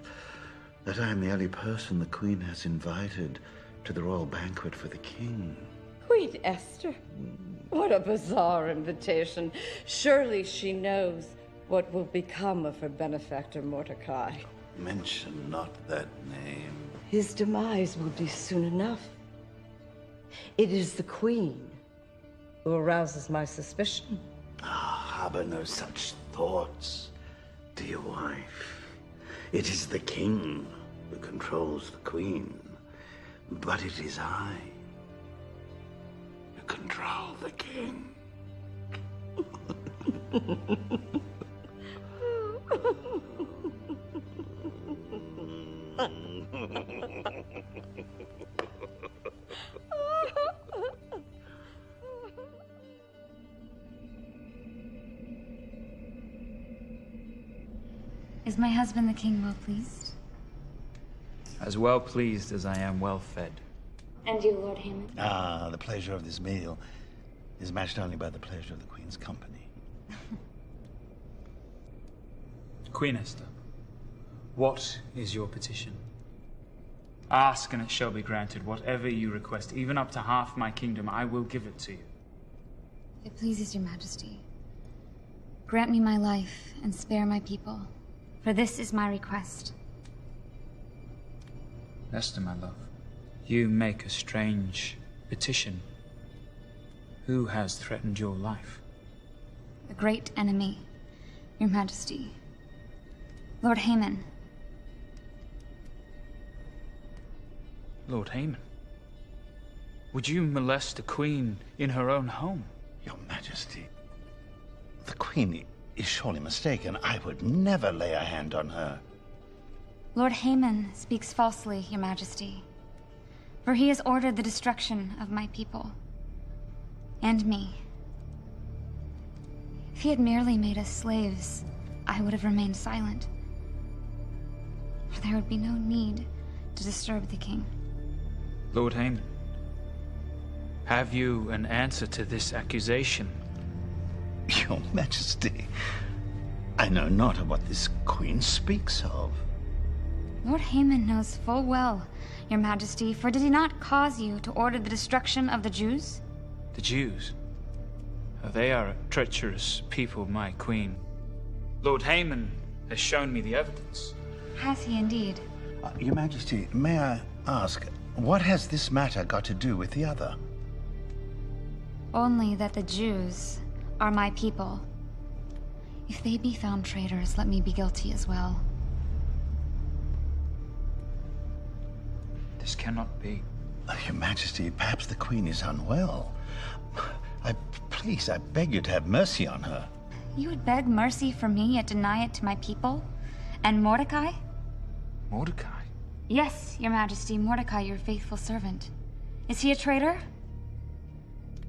that I am the only person the Queen has invited to the royal banquet for the king. Queen Esther? What a bizarre invitation. Surely she knows what will become of her benefactor Mordecai. Mention not that name. His demise will be soon enough. It is the Queen who arouses my suspicion. Harbor no such thoughts, dear wife. It is the king who controls the Queen, but it is I who control the king. Is my husband the king well pleased? As well pleased as I am well fed. And you, Lord Haman? The pleasure of this meal is matched only by the pleasure of the Queen's company. Queen Esther, what is your petition? Ask and it shall be granted. Whatever you request, even up to half my kingdom, I will give it to you. If it pleases your majesty, grant me my life and spare my people, for this is my request. Esther, my love, you make a strange petition. Who has threatened your life? A great enemy, your majesty. Lord Haman. Lord Haman? Would you molest a queen in her own home? Your Majesty, the Queen is surely mistaken. I would never lay a hand on her. Lord Haman speaks falsely, your majesty, for he has ordered the destruction of my people and me. If he had merely made us slaves, I would have remained silent, for there would be no need to disturb the king. Lord Haman, have you an answer to this accusation? Your Majesty, I know not of what this Queen speaks of. Lord Haman knows full well, your majesty, for did he not cause you to order the destruction of the Jews? The Jews? Oh, they are a treacherous people, my queen. Lord Haman has shown me the evidence. Has he indeed? Your Majesty, may I ask, what has this matter got to do with the other? Only that the Jews are my people. If they be found traitors, let me be guilty as well. This cannot be. Your Majesty, perhaps the Queen is unwell. Please, I beg you to have mercy on her. You would beg mercy for me, yet deny it to my people? And Mordecai? Mordecai? Yes, Your Majesty, Mordecai, your faithful servant. Is he a traitor?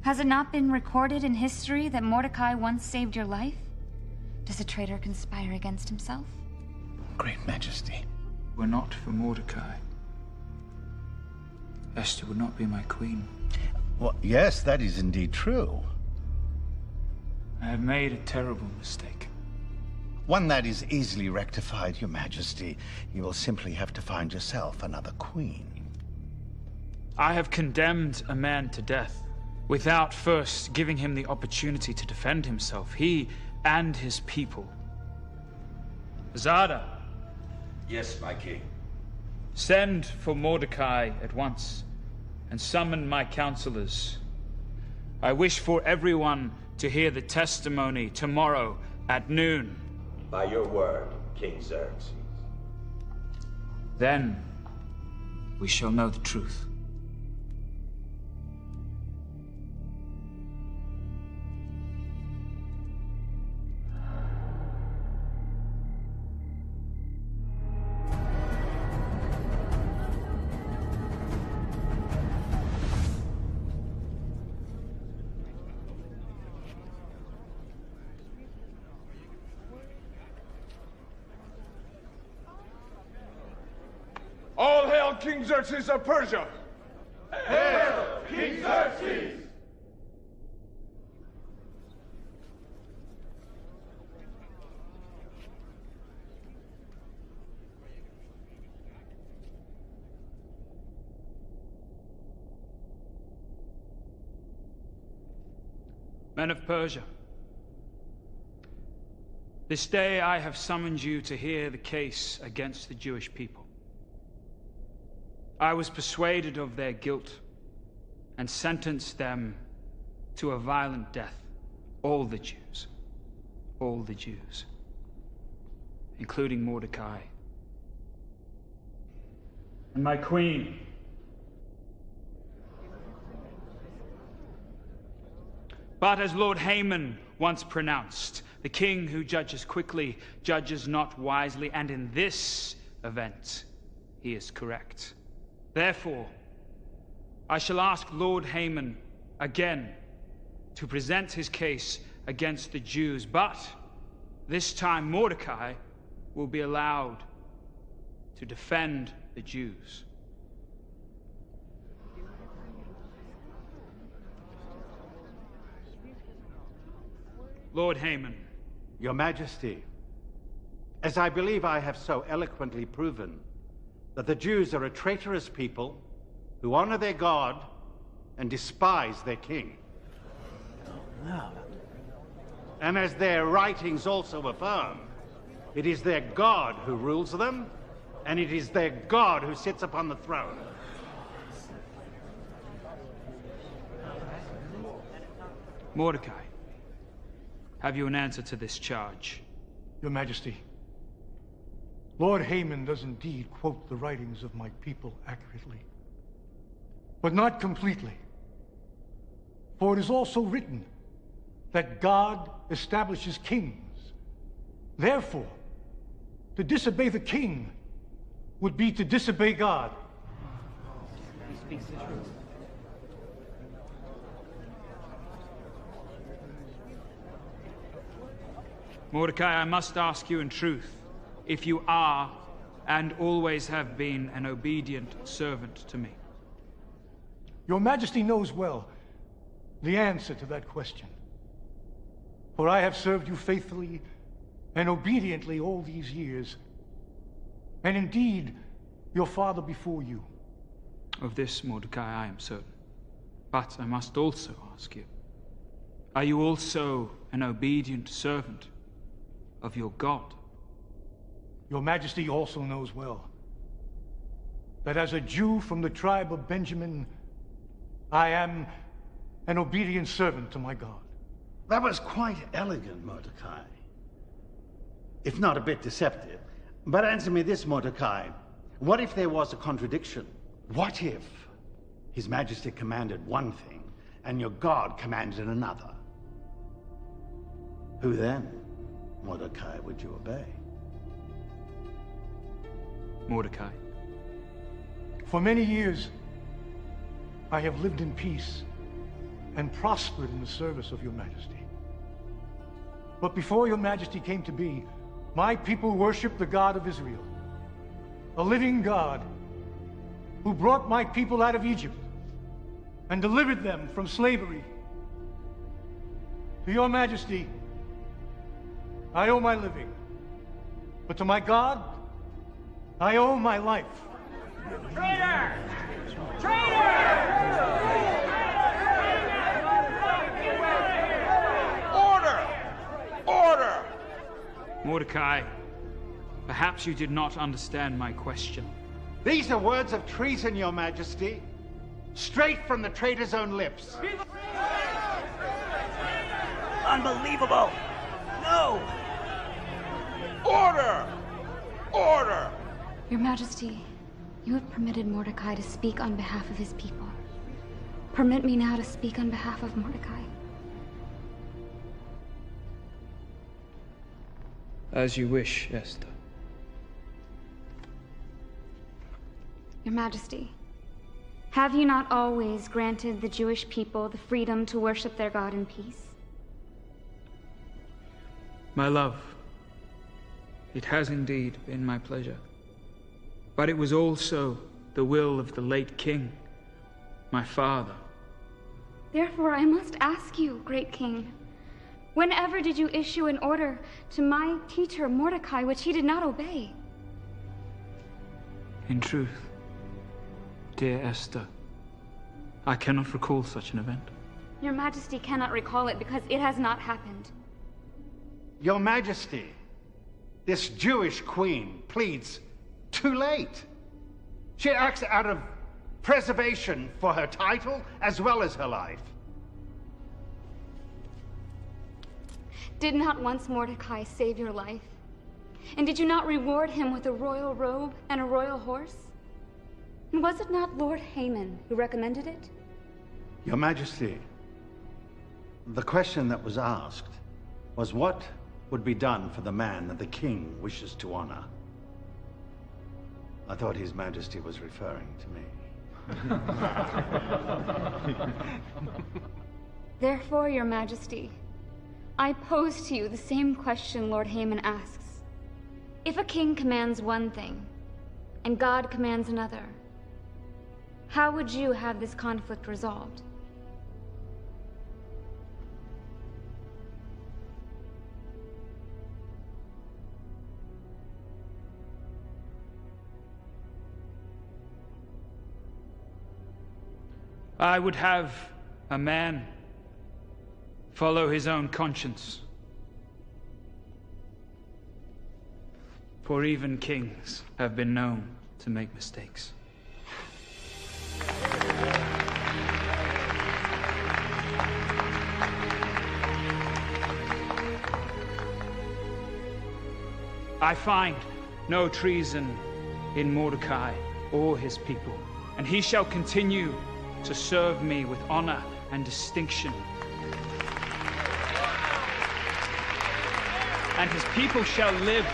Has it not been recorded in history that Mordecai once saved your life? Does a traitor conspire against himself? Great Majesty. Were not for Mordecai, Esther would not be my queen. Well, yes, that is indeed true. I have made a terrible mistake. One that is easily rectified, Your Majesty. You will simply have to find yourself another queen. I have condemned a man to death without first giving him the opportunity to defend himself, he and his people. Zada. Yes, my king. Send for Mordecai at once and summon my counselors. I wish for everyone to hear the testimony tomorrow at noon. By your word, King Xerxes. Then we shall know the truth. All hail King Xerxes of Persia! Hail, King Xerxes! Men of Persia, this day I have summoned you to hear the case against the Jewish people. I was persuaded of their guilt and sentenced them to a violent death. All the Jews, including Mordecai and my queen. But as Lord Haman once pronounced, the king who judges quickly judges not wisely, and in this event he is correct. Therefore, I shall ask Lord Haman again to present his case against the Jews, but this time Mordecai will be allowed to defend the Jews. Lord Haman. Your Majesty, as I believe I have so eloquently proven, that the Jews are a traitorous people who honor their God and despise their king. And as their writings also affirm, it is their God who rules them, and it is their God who sits upon the throne. Mordecai, have you an answer to this charge? Your Majesty, Lord Haman does indeed quote the writings of my people accurately, but not completely. For it is also written that God establishes kings. Therefore, to disobey the king would be to disobey God. He speaks the truth. Mordecai, I must ask you in truth, if you are and always have been an obedient servant to me. Your Majesty knows well the answer to that question. For I have served you faithfully and obediently all these years, and indeed your father before you. Of this, Mordecai, I am certain. But I must also ask you, are you also an obedient servant of your God? Your Majesty also knows well that as a Jew from the tribe of Benjamin, I am an obedient servant to my God. That was quite elegant, Mordecai, if not a bit deceptive. But answer me this, Mordecai. What if there was a contradiction? What if His Majesty commanded one thing and your God commanded another? Who then, Mordecai, would you obey? Mordecai. For many years, I have lived in peace and prospered in the service of your majesty. But before your majesty came to be, my people worshiped the God of Israel, a living God who brought my people out of Egypt and delivered them from slavery. To your majesty, I owe my living, but to my God, I owe my life. Traitor! Traitor! Order! Order! Mordecai, perhaps you did not understand my question. These are words of treason, your majesty. Straight from the traitor's own lips. Unbelievable! No! Order! Order! Your Majesty, you have permitted Mordecai to speak on behalf of his people. Permit me now to speak on behalf of Mordecai. As you wish, Esther. Your Majesty, have you not always granted the Jewish people the freedom to worship their God in peace? My love, it has indeed been my pleasure. But it was also the will of the late king, my father. Therefore, I must ask you, great king, whenever did you issue an order to my teacher Mordecai which he did not obey? In truth, dear Esther, I cannot recall such an event. Your Majesty cannot recall it because it has not happened. Your Majesty, this Jewish queen pleads too late. She acts out of preservation for her title as well as her life. Did not once Mordecai save your life? And did you not reward him with a royal robe and a royal horse? And was it not Lord Haman who recommended it? Your Majesty, the question that was asked was what would be done for the man that the king wishes to honor. I thought His Majesty was referring to me. Therefore, Your Majesty, I pose to you the same question Lord Haman asks. If a king commands one thing, and God commands another, how would you have this conflict resolved? I would have a man follow his own conscience. For even kings have been known to make mistakes. I find no treason in Mordecai or his people, and he shall continue to serve me with honor and distinction. And his people shall live.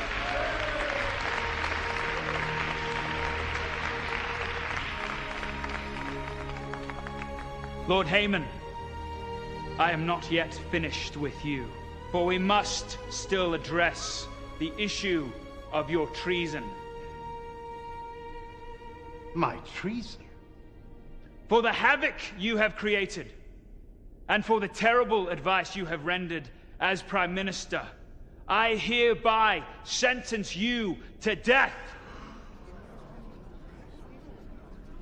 Lord Haman, I am not yet finished with you, for we must still address the issue of your treason. My treason? For the havoc you have created, and for the terrible advice you have rendered as Prime Minister, I hereby sentence you to death.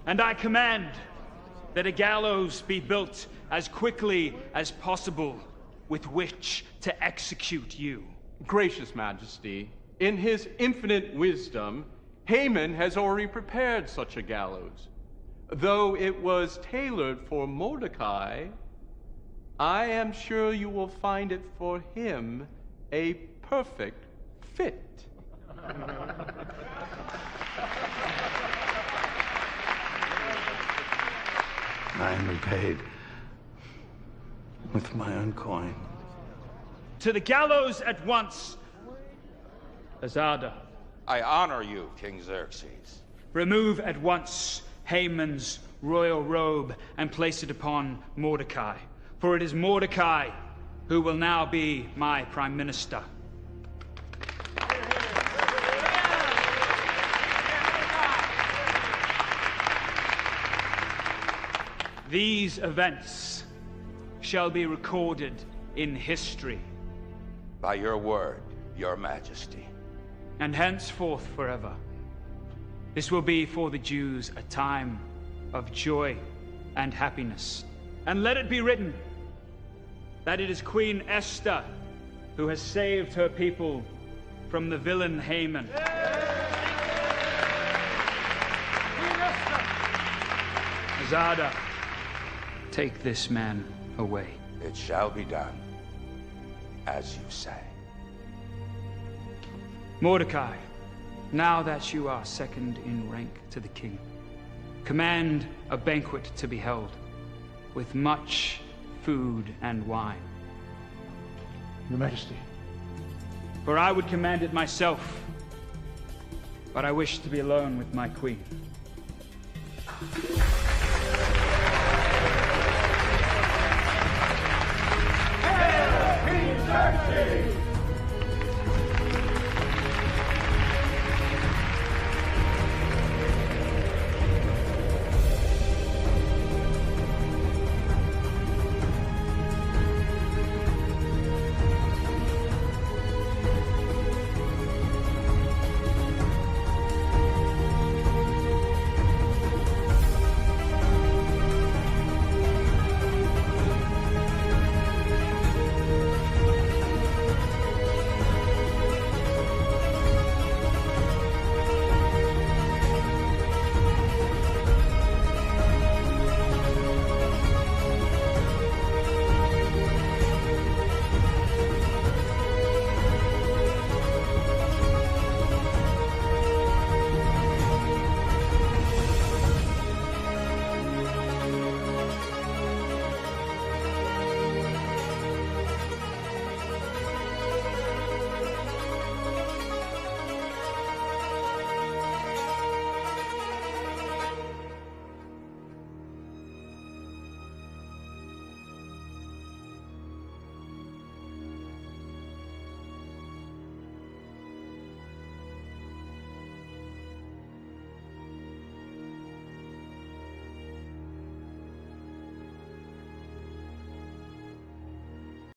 And I command that a gallows be built as quickly as possible with which to execute you. Gracious Majesty, in his infinite wisdom, Haman has already prepared such a gallows. Though it was tailored for Mordecai, I am sure you will find it for him a perfect fit. I am repaid with my own coin. to the gallows at once. Azada. I honor you, King Xerxes. Remove at once Haman's royal robe and place it upon Mordecai, for it is Mordecai who will now be my prime minister. These events shall be recorded in history. By your word, your majesty. And henceforth forever. This will be for the Jews a time of joy and happiness. And let it be written that it is Queen Esther who has saved her people from the villain Haman. Azada, take this man away. It shall be done, as you say. Mordecai, now that you are second in rank to the king, command a banquet to be held, with much food and wine. Your Majesty. For I would command it myself, but I wish to be alone with my queen. Hail, King Xerxes!